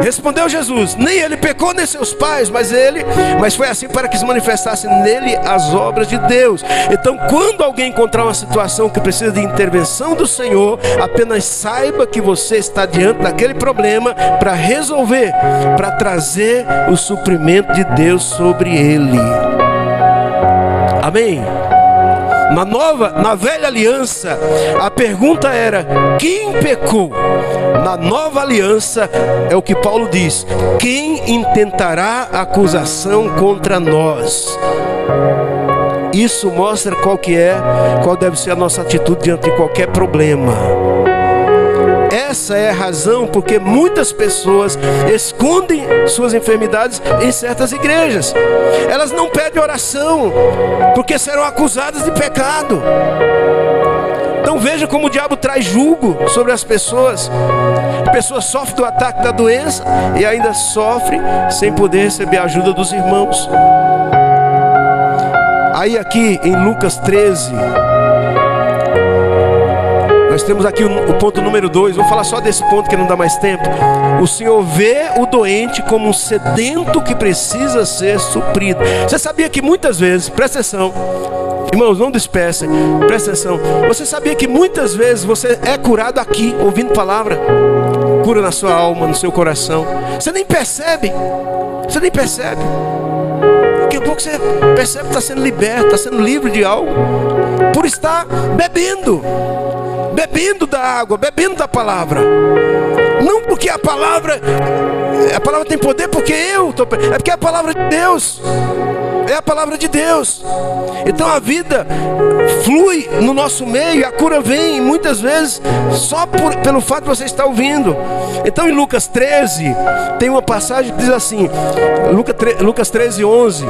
Respondeu Jesus: nem ele pecou, nem seus pais, mas foi assim para que se manifestassem nele as obras de Deus. Então, quando alguém encontrar uma situação que precisa de intervenção do Senhor, apenas saiba que você está diante daquele problema para resolver, para trazer o suprimento de Deus sobre ele. Amém? Na velha aliança, a pergunta era: quem pecou? Na nova aliança, é o que Paulo diz: quem intentará acusação contra nós? Isso mostra qual deve ser a nossa atitude diante de qualquer problema. Essa é a razão porque muitas pessoas escondem suas enfermidades em certas igrejas. Elas não pedem oração porque serão acusadas de pecado. Então veja como o diabo traz julgo sobre as pessoas. A pessoa sofre do ataque da doença e ainda sofre sem poder receber a ajuda dos irmãos. Aí aqui em Lucas 13, nós temos aqui o ponto número 2. Vou falar só desse ponto que não dá mais tempo. O Senhor vê o doente como um sedento que precisa ser suprido. Você sabia que muitas vezes, presta atenção, irmãos, não dispersem, presta atenção. Você sabia que muitas vezes você é curado aqui, ouvindo palavra? Cura na sua alma, no seu coração. Você nem percebe. Você nem percebe. Daqui a pouco você percebe que está sendo liberto, está sendo livre de algo, por estar bebendo bebendo da água, bebendo da palavra. Não porque a palavra tem poder porque eu estou, é porque é a palavra de Deus. É a palavra de Deus. Então a vida flui no nosso meio, e a cura vem muitas vezes só pelo fato de você estar ouvindo. Então em Lucas 13 tem uma passagem que diz assim, Lucas 13:11.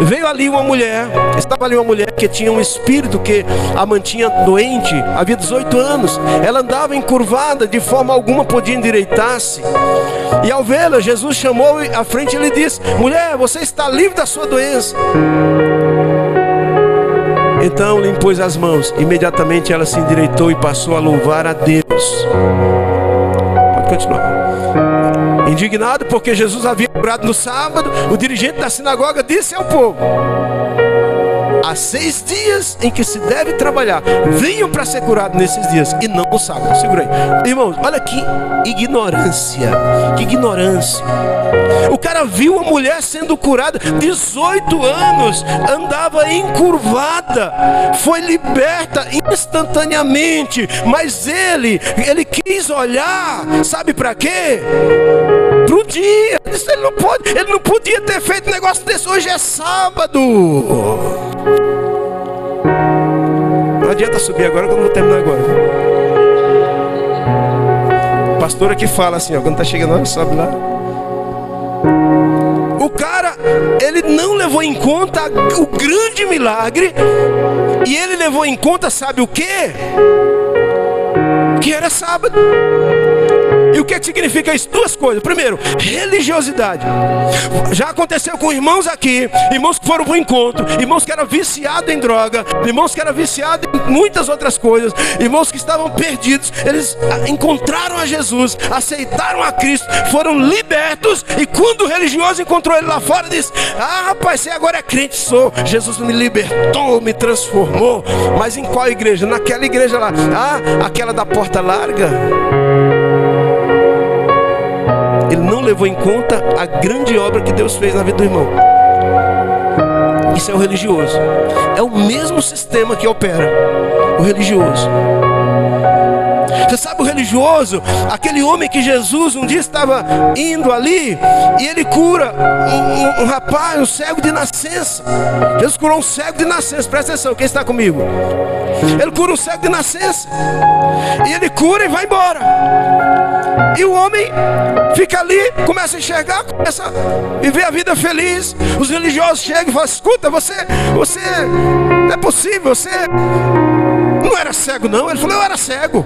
Veio ali uma mulher, estava ali uma mulher que tinha um espírito que a mantinha doente, havia 18 anos. Ela andava encurvada, de forma alguma podia endireitar-se. E ao vê-la, Jesus chamou à frente e lhe disse: mulher, você está livre da sua doença. Então lhe impôs as mãos. Imediatamente ela se endireitou e passou a louvar a Deus. Pode continuar. Indignado porque Jesus havia curado no sábado, o dirigente da sinagoga disse ao povo: há 6 dias em que se deve trabalhar, venham para ser curado nesses dias e não no sábado. Segura aí, irmãos, olha que ignorância, que ignorância. O cara viu uma mulher sendo curada, 18 anos, andava encurvada, foi liberta instantaneamente, mas ele quis olhar, sabe para quê? Pro dia. Ele não podia ter feito um negócio desse. Hoje é sábado. Não adianta subir agora que eu não vou terminar agora. A pastora que fala assim, ó, quando tá chegando, olha, sobe lá. O cara, ele não levou em conta o grande milagre. E ele levou em conta, sabe o quê? Que era sábado. E o que significa isso? 2 coisas. Primeiro, religiosidade. Já aconteceu com irmãos aqui, irmãos que foram para o encontro, irmãos que eram viciados em droga, irmãos que eram viciados em muitas outras coisas, irmãos que estavam perdidos. Eles encontraram a Jesus, aceitaram a Cristo, foram libertos. E quando o religioso encontrou ele lá fora, disse: ah, rapaz, você agora é crente. Sou. Jesus me libertou, me transformou. Mas em qual igreja? Naquela igreja lá. Ah, aquela da porta larga. Ele não levou em conta a grande obra que Deus fez na vida do irmão. Isso é o religioso. É o mesmo sistema que opera o religioso. Você sabe, o religioso, aquele homem que Jesus um dia estava indo ali e ele cura um rapaz, um cego de nascença. Jesus curou um cego de nascença. Presta atenção, quem está comigo? Ele cura um cego de nascença. E ele cura e vai embora. E o homem fica ali, começa a enxergar, começa a viver a vida feliz. Os religiosos chegam e falam: escuta, você não é possível, você não era cego não. Ele falou: eu era cego.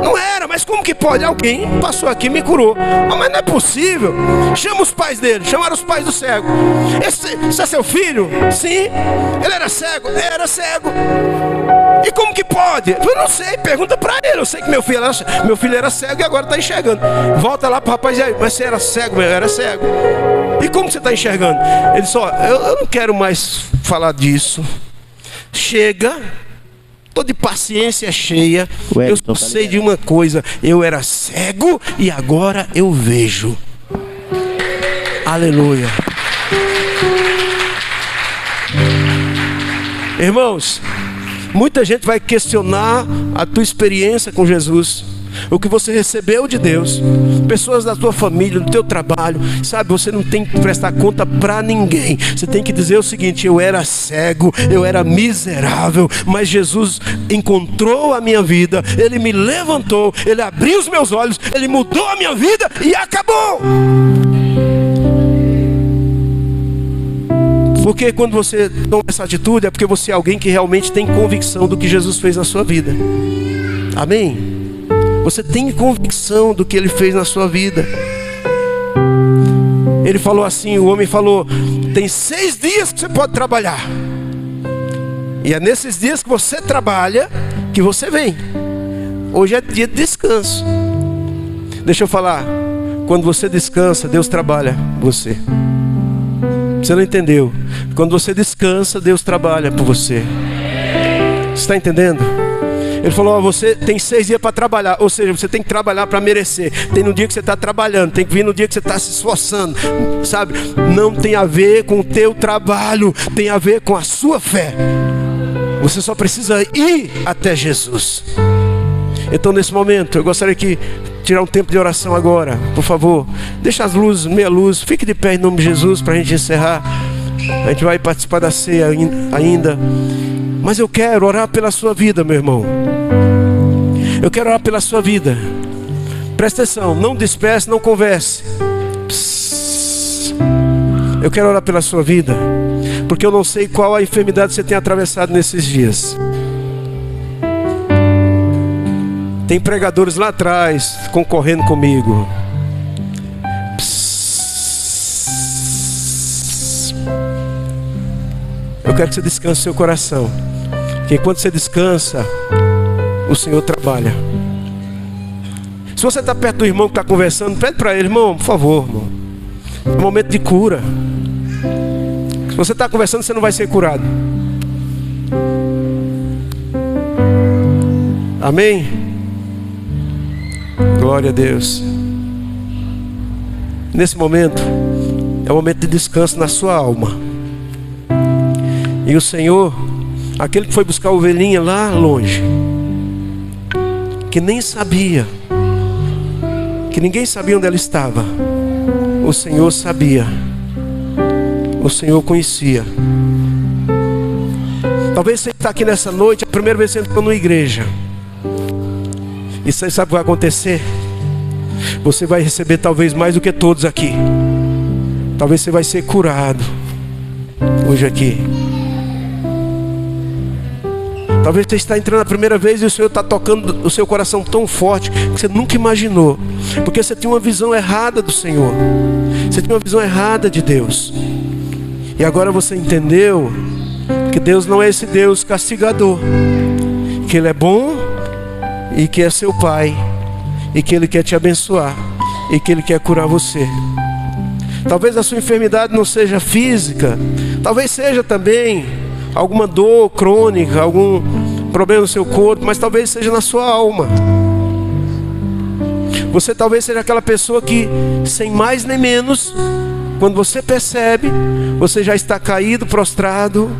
Não era, mas como que pode? Alguém passou aqui e me curou. Ah, mas não é possível. Chama os pais dele, chamaram os pais do cego. Esse é seu filho? Sim. Ele era cego? Era cego. E como que pode? Eu não sei, pergunta pra ele. Eu sei que meu filho era cego e agora está enxergando. Volta lá pro rapaz e aí: mas você era cego? Eu era cego. E como você está enxergando? Ele disse: eu não quero mais falar disso. Chega. Tô de paciência cheia. Eu só sei de uma coisa: eu era cego e agora eu vejo. Aleluia. Irmãos, muita gente vai questionar a tua experiência com Jesus, o que você recebeu de Deus. Pessoas da tua família, do teu trabalho. Sabe, você não tem que prestar conta para ninguém. Você tem que dizer o seguinte: eu era cego, eu era miserável, mas Jesus encontrou a minha vida. Ele me levantou, Ele abriu os meus olhos, Ele mudou a minha vida e acabou. Porque quando você toma essa atitude, é porque você é alguém que realmente tem convicção do que Jesus fez na sua vida. Amém? Você tem convicção do que Ele fez na sua vida. Ele falou assim, o homem falou: tem 6 dias que você pode trabalhar. E é nesses dias que você trabalha que você vem. Hoje é dia de descanso. Deixa eu falar. Quando você descansa, Deus trabalha você. Você não entendeu? Quando você descansa, Deus trabalha por você. Você está entendendo? Ele falou: você tem 6 dias para trabalhar. Ou seja, você tem que trabalhar para merecer. Tem no dia que você está trabalhando, tem que vir no dia que você está se esforçando. Sabe? Não tem a ver com o teu trabalho, tem a ver com a sua fé. Você só precisa ir até Jesus. Então nesse momento eu gostaria que tirar um tempo de oração agora, por favor. Deixa as luzes, meia luz, fique de pé em nome de Jesus para a gente encerrar. A gente vai participar da ceia ainda. Mas eu quero orar pela sua vida, meu irmão. Eu quero orar pela sua vida. Presta atenção, não disperse, não converse. Eu quero orar pela sua vida, porque eu não sei qual a enfermidade você tem atravessado nesses dias. Tem pregadores lá atrás concorrendo comigo. Eu quero que você descanse o seu coração, porque enquanto você descansa, o Senhor trabalha. Se você está perto do irmão que está conversando, pede para ele: irmão, por favor, irmão, é um momento de cura. Se você está conversando, você não vai ser curado. Amém? Glória a Deus. Nesse momento é um momento de descanso na sua alma. E o Senhor, aquele que foi buscar a ovelhinha lá longe, que nem sabia, que ninguém sabia onde ela estava, o Senhor sabia, o Senhor conhecia. Talvez você está aqui nessa noite, a primeira vez que você entrou numa igreja, e você sabe o que vai acontecer? Você vai receber talvez mais do que todos aqui. Talvez você vai ser curado hoje aqui. Talvez você está entrando a primeira vez e o Senhor está tocando o seu coração tão forte que você nunca imaginou, porque você tinha uma visão errada do Senhor, você tinha uma visão errada de Deus. E agora você entendeu que Deus não é esse Deus castigador, que Ele é bom e que é seu Pai, e que Ele quer te abençoar, e que Ele quer curar você. Talvez a sua enfermidade não seja física, talvez seja também alguma dor crônica, algum problema no seu corpo, mas talvez seja na sua alma. Você talvez seja aquela pessoa que, sem mais nem menos, quando você percebe, você já está caído, prostrado,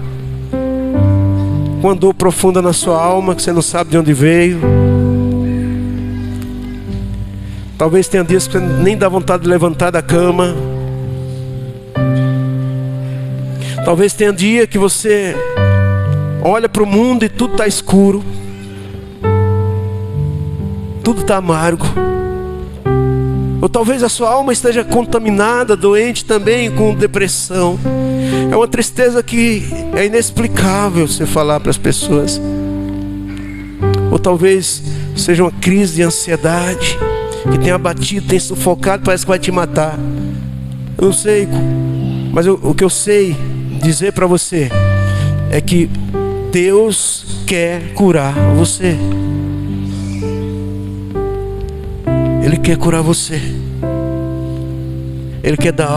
com uma dor profunda na sua alma, que você não sabe de onde veio. Talvez tenha dias que você nem dá vontade de levantar da cama. Talvez tenha dia que você olha para o mundo e tudo está escuro, tudo está amargo. Ou talvez a sua alma esteja contaminada, doente também, com depressão. É uma tristeza que é inexplicável você falar para as pessoas. Ou talvez seja uma crise de ansiedade que tem abatido, tem sufocado, parece que vai te matar. Eu não sei, mas o que eu sei dizer para você é que Deus quer curar você. Ele quer curar você. Ele quer dar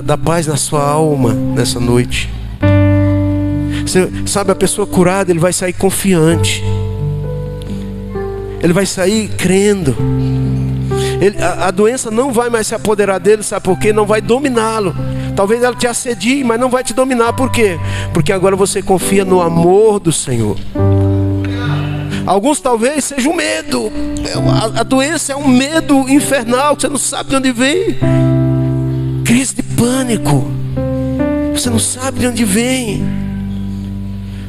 dar paz na sua alma nessa noite. Você sabe, a pessoa curada, ele vai sair confiante. Ele vai sair crendo. A doença não vai mais se apoderar dele, sabe por quê? Não vai dominá-lo. Talvez ela te assedie, mas não vai te dominar. Por quê? Porque agora você confia no amor do Senhor. Alguns talvez seja um medo. A doença é um medo infernal que você não sabe de onde vem. Crise de pânico. Você não sabe de onde vem.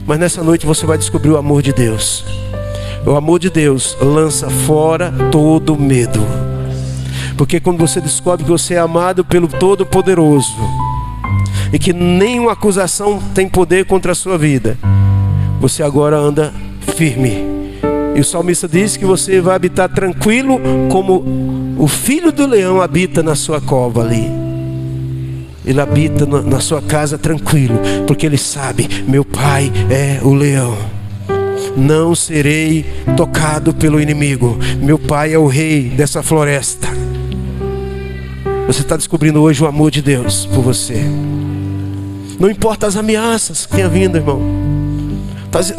Mas nessa noite você vai descobrir o amor de Deus. O amor de Deus lança fora todo medo. Porque quando você descobre que você é amado pelo Todo-Poderoso e que nenhuma acusação tem poder contra a sua vida, você agora anda firme. E o salmista diz que você vai habitar tranquilo, como o filho do leão habita na sua cova ali. Ele habita na sua casa tranquilo, porque ele sabe: meu pai é o leão, não serei tocado pelo inimigo. Meu pai é o rei dessa floresta. Você está descobrindo hoje o amor de Deus por você. Não importa as ameaças que tenham vindo, irmão.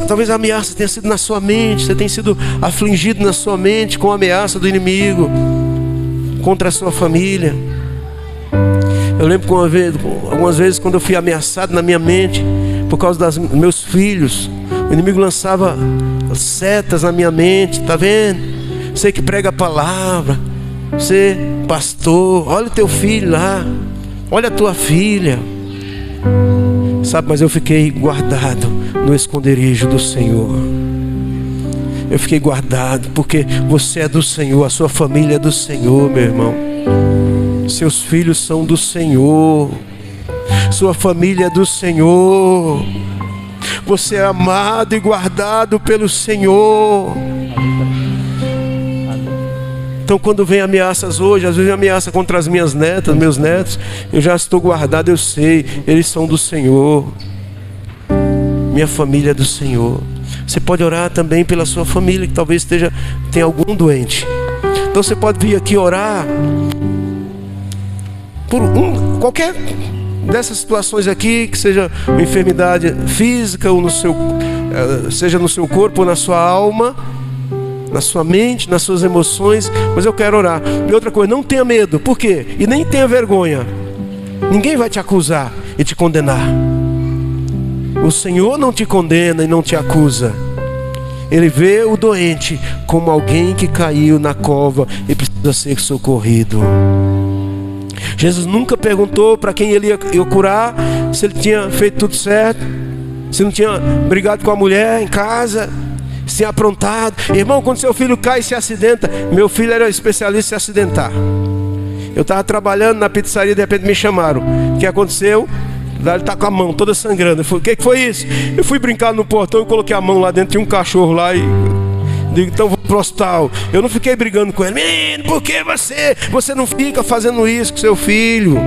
Talvez a ameaça tenha sido na sua mente. Você tenha sido afligido na sua mente com a ameaça do inimigo contra a sua família. Eu lembro que algumas vezes quando eu fui ameaçado na minha mente por causa dos meus filhos, O inimigo lançava setas na minha mente, tá vendo? Você que prega a palavra, você pastor, olha o teu filho lá, olha a tua filha. Sabe, mas eu fiquei guardado no esconderijo do Senhor. Eu fiquei guardado, porque você é do Senhor, a sua família é do Senhor, meu irmão. Seus filhos são do Senhor, sua família é do Senhor. Você é amado e guardado pelo Senhor. Então quando vem ameaças hoje, às vezes ameaça contra as minhas netas, meus netos, eu já estou guardado, eu sei, eles são do Senhor. Minha família é do Senhor. Você pode orar também pela sua família, que talvez tenha algum doente. Então você pode vir aqui orar por qualquer dessas situações aqui, que seja uma enfermidade física, ou seja no seu corpo ou na sua alma, na sua mente, nas suas emoções. Mas eu quero orar. E outra coisa, não tenha medo. Por quê? E nem tenha vergonha. Ninguém vai te acusar e te condenar. O Senhor não te condena e não te acusa. Ele vê o doente como alguém que caiu na cova e precisa ser socorrido. Jesus nunca perguntou para quem ele ia curar se ele tinha feito tudo certo, se não tinha brigado com a mulher em casa, se tinha aprontado. Irmão, quando seu filho cai e se acidenta, meu filho era especialista em se acidentar. Eu estava trabalhando na pizzaria, de repente me chamaram. O que aconteceu? Ele está com a mão toda sangrando. Eu falei, o que foi isso? Eu fui brincar no portão e coloquei a mão lá dentro, tinha um cachorro lá e digo, então vou pro hospital. Eu não fiquei brigando com ele. Menino, por que você não fica fazendo isso com seu filho?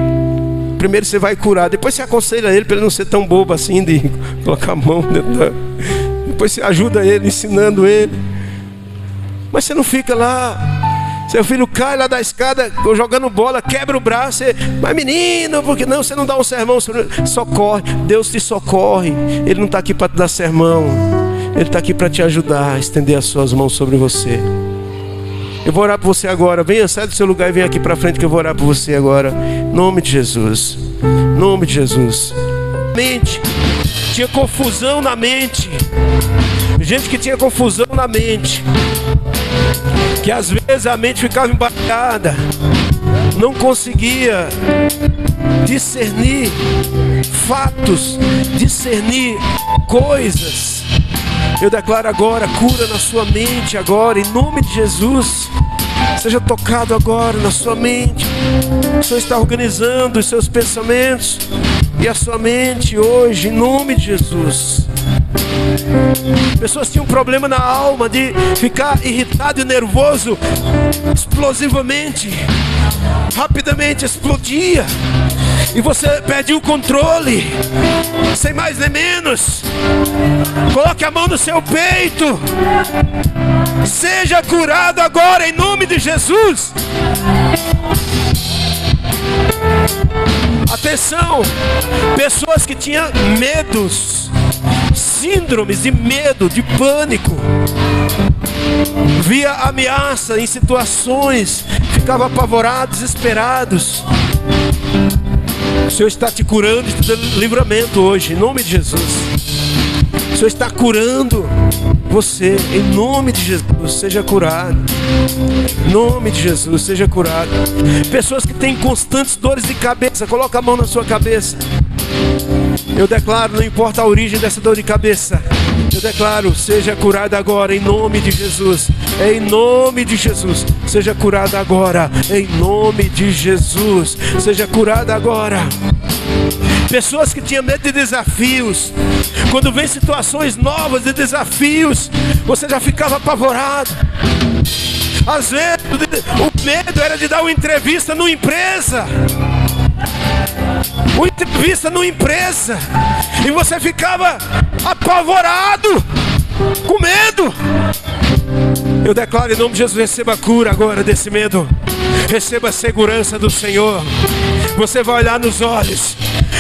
Primeiro você vai curar, depois você aconselha ele para ele não ser tão bobo assim de colocar a mão dentro da... Depois você ajuda ele, ensinando ele. Mas você não fica lá. Seu filho cai lá da escada, jogando bola, quebra o braço. Mas menino, por que não? Você não dá um sermão? Socorre, Deus te socorre. Ele não está aqui para te dar sermão. Ele está aqui para te ajudar a estender as suas mãos sobre você. Eu vou orar por você agora. Venha, sai do seu lugar e vem aqui para frente que eu vou orar por você agora. Em nome de Jesus. Em nome de Jesus. Mente. Tinha confusão na mente. Gente que tinha confusão na mente. Que às vezes a mente ficava embaralhada. Não conseguia discernir fatos, discernir coisas. Eu declaro agora cura na sua mente agora, em nome de Jesus. Seja tocado agora na sua mente. O Senhor está organizando os seus pensamentos e a sua mente hoje, em nome de Jesus. Pessoas tinham um problema na alma de ficar irritado e nervoso explosivamente, rapidamente explodia e você perdeu o controle, sem mais nem menos. Coloque a mão no seu peito. Seja curado agora em nome de Jesus. Atenção, pessoas que tinham medos, síndromes de medo, de pânico, via ameaça em situações, ficava apavorados, desesperados. O Senhor está te curando, te dando livramento hoje, em nome de Jesus. O Senhor está curando você, em nome de Jesus. Seja curado, em nome de Jesus, seja curado. Pessoas que têm constantes dores de cabeça, coloca a mão na sua cabeça. Eu declaro, não importa a origem dessa dor de cabeça, eu declaro, seja curado agora, em nome de Jesus. Em nome de Jesus, seja curado agora, em nome de Jesus, seja curado agora. Pessoas que tinham medo de desafios, quando vem situações novas de desafios, você já ficava apavorado. Às vezes o medo era de dar uma entrevista numa empresa. Uma entrevista numa empresa, e você ficava apavorado, com medo. Eu declaro em nome de Jesus, receba a cura agora desse medo. Receba a segurança do Senhor. Você vai olhar nos olhos,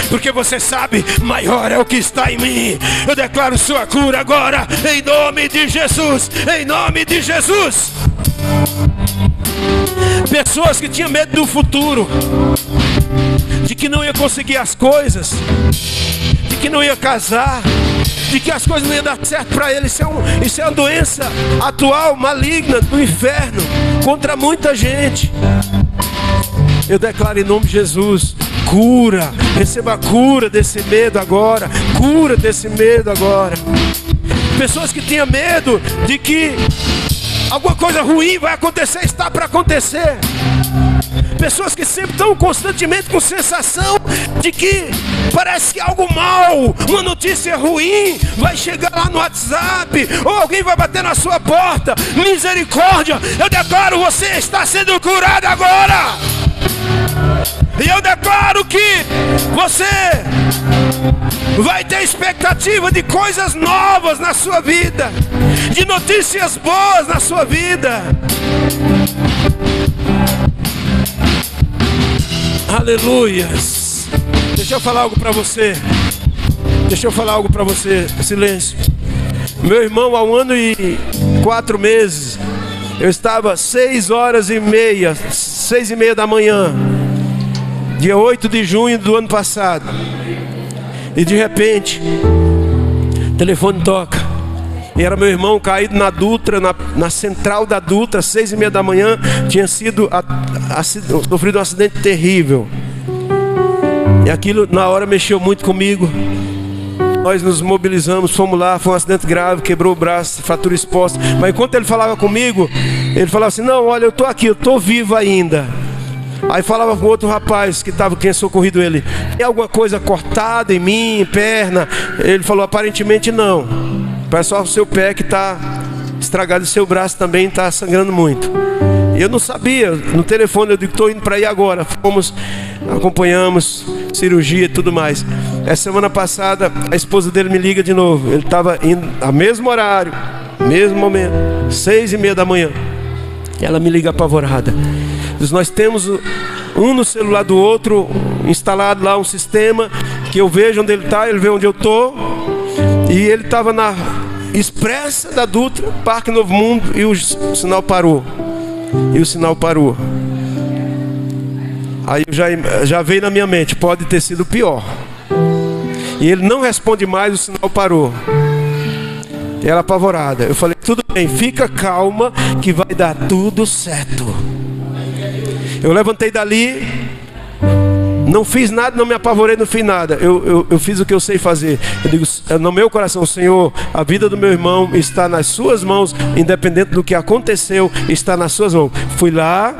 porque você sabe, maior é o que está em mim. Eu declaro sua cura agora, em nome de Jesus. Em nome de Jesus. Pessoas que tinham medo do futuro, de que não ia conseguir as coisas, de que não ia casar, de que as coisas não iam dar certo para ele. Isso é uma doença atual, maligna, do inferno, contra muita gente. Eu declaro em nome de Jesus, cura, receba a cura desse medo agora, cura desse medo agora. Pessoas que tinham medo de que alguma coisa ruim vai acontecer, está para acontecer. Pessoas que sempre estão constantemente com sensação de que parece que algo mal, uma notícia ruim vai chegar lá no WhatsApp, ou alguém vai bater na sua porta. Misericórdia, eu declaro, você está sendo curado agora. E eu declaro que você vai ter expectativa de coisas novas na sua vida, de notícias boas na sua vida. Aleluias. Deixa eu falar algo para você. Silêncio. Meu irmão, há 1 ano e 4 meses, eu estava 6h30 da manhã, dia 8 de junho do ano passado, e de repente o telefone toca, e era meu irmão caído na Dutra, na central da Dutra, 6h30 da manhã, tinha sofrido um acidente terrível, e aquilo na hora mexeu muito comigo. Nós nos mobilizamos, fomos lá, foi um acidente grave, quebrou o braço, fratura exposta. Mas enquanto ele falava comigo, ele falava assim: não, olha, eu estou aqui, eu estou vivo ainda. Aí falava com outro rapaz que tinha socorrido ele: tem alguma coisa cortada em mim, perna? Ele falou: aparentemente não, parece só o seu pé que está estragado, e seu braço também está sangrando muito. Eu não sabia, no telefone eu digo: estou indo para aí agora. Fomos, acompanhamos cirurgia e tudo mais. Essa semana passada a esposa dele me liga de novo. Ele estava indo ao mesmo horário, mesmo momento, 6h30 da manhã. Ela me liga apavorada. Diz: nós temos um no celular do outro, instalado lá um sistema que eu vejo onde ele está, ele vê onde eu estou. E ele estava na expressa da Dutra, Parque Novo Mundo, e o sinal parou. Aí já veio na minha mente: pode ter sido pior. E ele não responde mais, o sinal parou. E ela apavorada. Eu falei: tudo bem, fica calma que vai dar tudo certo. Eu levantei dali, não fiz nada, não me apavorei, não fiz nada. Eu fiz o que eu sei fazer. Eu digo no meu coração: Senhor, a vida do meu irmão está nas suas mãos, independente do que aconteceu, está nas suas mãos. Fui lá,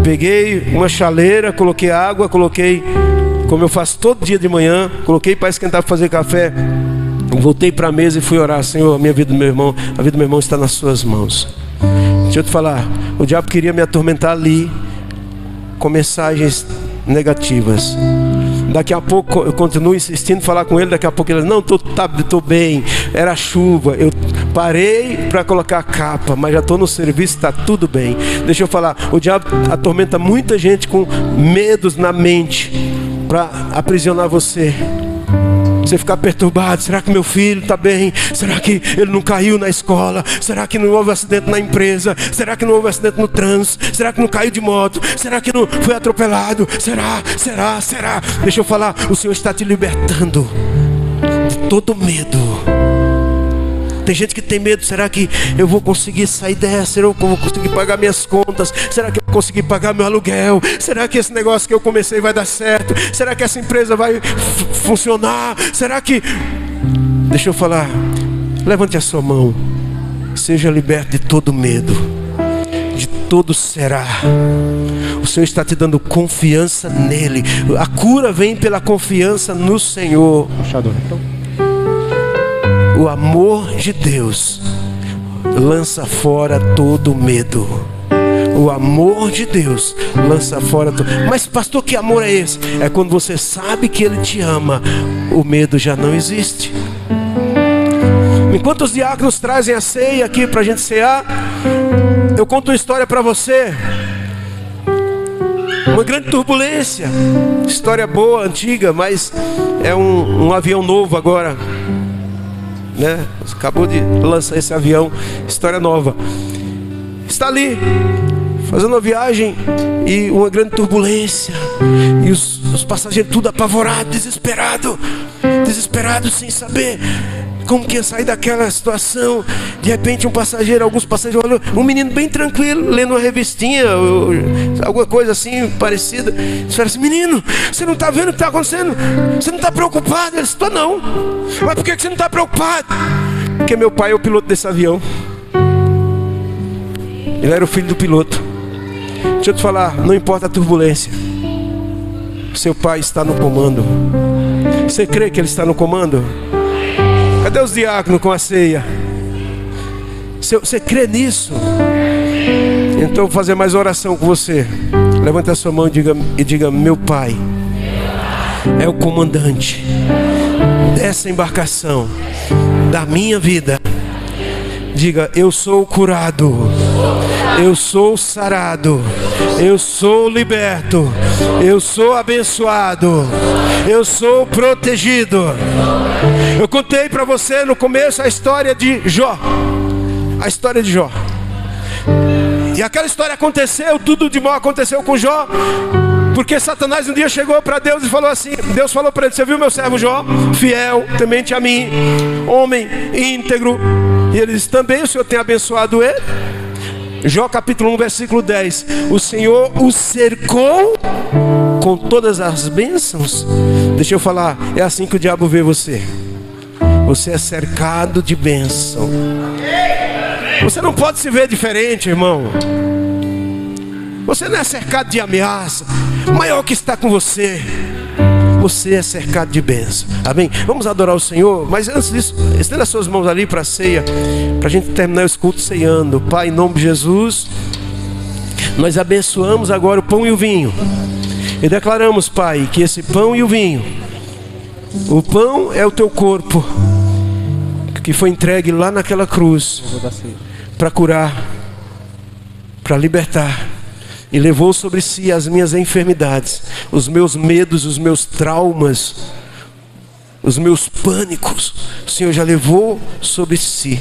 peguei uma chaleira, coloquei água, como eu faço todo dia de manhã, coloquei para esquentar, para fazer café. Voltei para a mesa e fui orar: Senhor, a vida do meu irmão está nas suas mãos. Deixa eu te falar, o diabo queria me atormentar ali com mensagens negativas. Daqui a pouco eu continuo insistindo em falar com ele. Daqui a pouco ele diz: não, estou bem, era chuva, eu parei para colocar a capa, mas já estou no serviço, está tudo bem. Deixa eu falar, o diabo atormenta muita gente com medos na mente, para aprisionar você ficar perturbado. Será que meu filho está bem? Será que ele não caiu na escola? Será que não houve acidente na empresa? Será que não houve acidente no trânsito? Será que não caiu de moto? Será que não foi atropelado? Será? Deixa eu falar, o Senhor está te libertando de todo medo. Tem gente que tem medo: será que eu vou conseguir sair dessa? Será que eu vou conseguir pagar minhas contas? Será que eu vou conseguir pagar meu aluguel? Será que esse negócio que eu comecei vai dar certo? Será que essa empresa vai funcionar? Será que... Deixa eu falar, levante a sua mão, seja liberto de todo medo, de todo será. O Senhor está te dando confiança nele. A cura vem pela confiança no Senhor. O amor de Deus lança fora todo medo. O amor de Deus lança fora todo... Mas pastor, que amor é esse? É quando você sabe que Ele te ama, o medo já não existe. Enquanto os diáconos trazem a ceia aqui para a gente cear, eu conto uma história para você. Uma grande turbulência. História boa, antiga, mas é um avião novo agora, né? Acabou de lançar esse avião, história nova. Está ali fazendo uma viagem e uma grande turbulência, e os passageiros tudo apavorados, desesperados sem saber como que ia sair daquela situação. De repente alguns passageiros olham, um menino bem tranquilo, lendo uma revistinha, ou alguma coisa assim parecida. Eles falam assim: menino, você não está vendo o que está acontecendo? Você não está preocupado? Ele disse: estou não. Mas por que você não está preocupado? Porque meu pai é o piloto desse avião. Ele era o filho do piloto. Deixa eu te falar, não importa a turbulência, seu pai está no comando. Você crê que ele está no comando? Cadê os diáconos com a ceia? Você crê nisso? Então vou fazer mais oração com você. Levanta a sua mão e diga: meu pai é o comandante dessa embarcação, da minha vida. Diga: eu sou curado, eu sou sarado, eu sou liberto, eu sou abençoado, eu sou protegido. Eu contei para você no começo a história de Jó. A história de Jó. E aquela história aconteceu, tudo de mal aconteceu com Jó, porque Satanás um dia chegou para Deus e falou assim: Deus falou para ele: você viu meu servo Jó, fiel, temente a mim, homem íntegro. E ele disse: também o Senhor tem abençoado ele. Jó capítulo 1 versículo 10: o Senhor o cercou com todas as bênçãos. Deixa eu falar, é assim que o diabo vê você. Você é cercado de bênção. Você não pode se ver diferente, irmão. Você não é cercado de ameaça. O maior que está com você, você é cercado de bênção. Amém? Vamos adorar o Senhor. Mas antes disso, estenda as suas mãos ali para a ceia, para a gente terminar esse culto ceando. Pai, em nome de Jesus, nós abençoamos agora o pão e o vinho. E declaramos, Pai, que esse pão e o vinho, o pão é o teu corpo, que foi entregue lá naquela cruz para curar, para libertar, e levou sobre si as minhas enfermidades, os meus medos, os meus traumas, os meus pânicos. O Senhor já levou sobre si.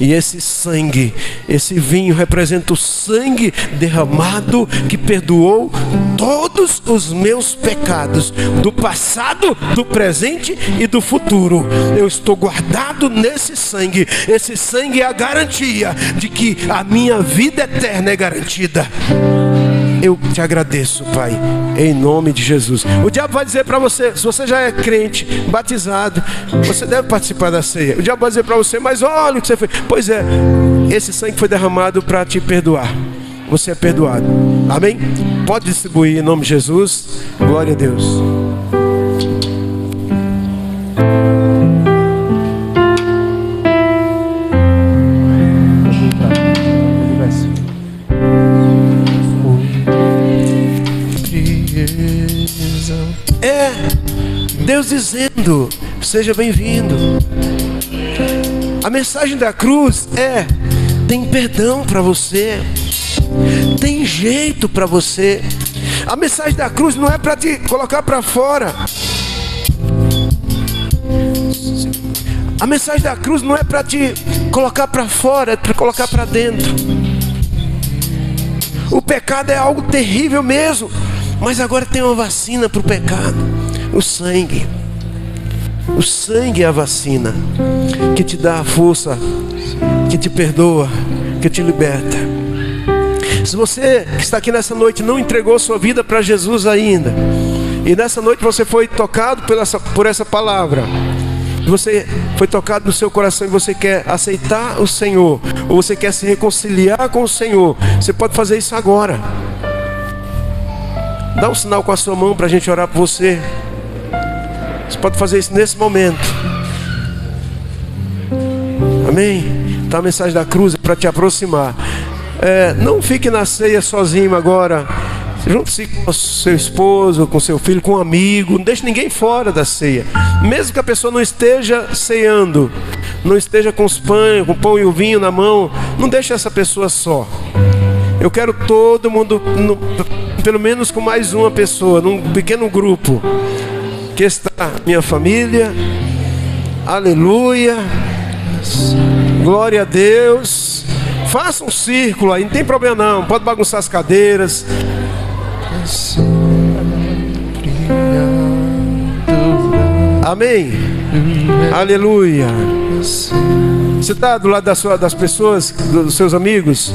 E esse sangue, esse vinho representa o sangue derramado que perdoou todos os meus pecados, do passado, do presente e do futuro. Eu estou guardado nesse sangue. Esse sangue é a garantia de que a minha vida eterna é garantida. Eu te agradeço, Pai, em nome de Jesus. O diabo vai dizer para você, se você já é crente, batizado, você deve participar da ceia. O diabo vai dizer para você: mas olha o que você fez. Pois é, esse sangue foi derramado para te perdoar. Você é perdoado. Amém? Pode distribuir em nome de Jesus. Glória a Deus. É Deus dizendo: seja bem-vindo. A mensagem da cruz é: tem perdão para você, tem jeito para você. A mensagem da cruz não é para te colocar para fora. A mensagem da cruz não é para te colocar para fora, é para colocar para dentro. O pecado é algo terrível mesmo, mas agora tem uma vacina para o pecado: o sangue. O sangue é a vacina que te dá a força, que te perdoa, que te liberta. Se você que está aqui nessa noite não entregou sua vida para Jesus ainda, e nessa noite você foi tocado por essa palavra, você foi tocado no seu coração e você quer aceitar o Senhor, ou você quer se reconciliar com o Senhor, você pode fazer isso agora. Dá um sinal com a sua mão para a gente orar por você. Você pode fazer isso nesse momento. Amém? Então a mensagem da cruz é para te aproximar. Não fique na ceia sozinho agora. Junte-se com seu esposo, com seu filho, com um amigo. Não deixe ninguém fora da ceia. Mesmo que a pessoa não esteja ceando, não esteja com o pão e o vinho na mão, não deixe essa pessoa só. Eu quero todo mundo, pelo menos com mais uma pessoa, num pequeno grupo, que está minha família. Aleluia, glória a Deus. Faça um círculo aí, não tem problema não, pode bagunçar as cadeiras. Amém. Aleluia. Você está do lado das pessoas, dos seus amigos?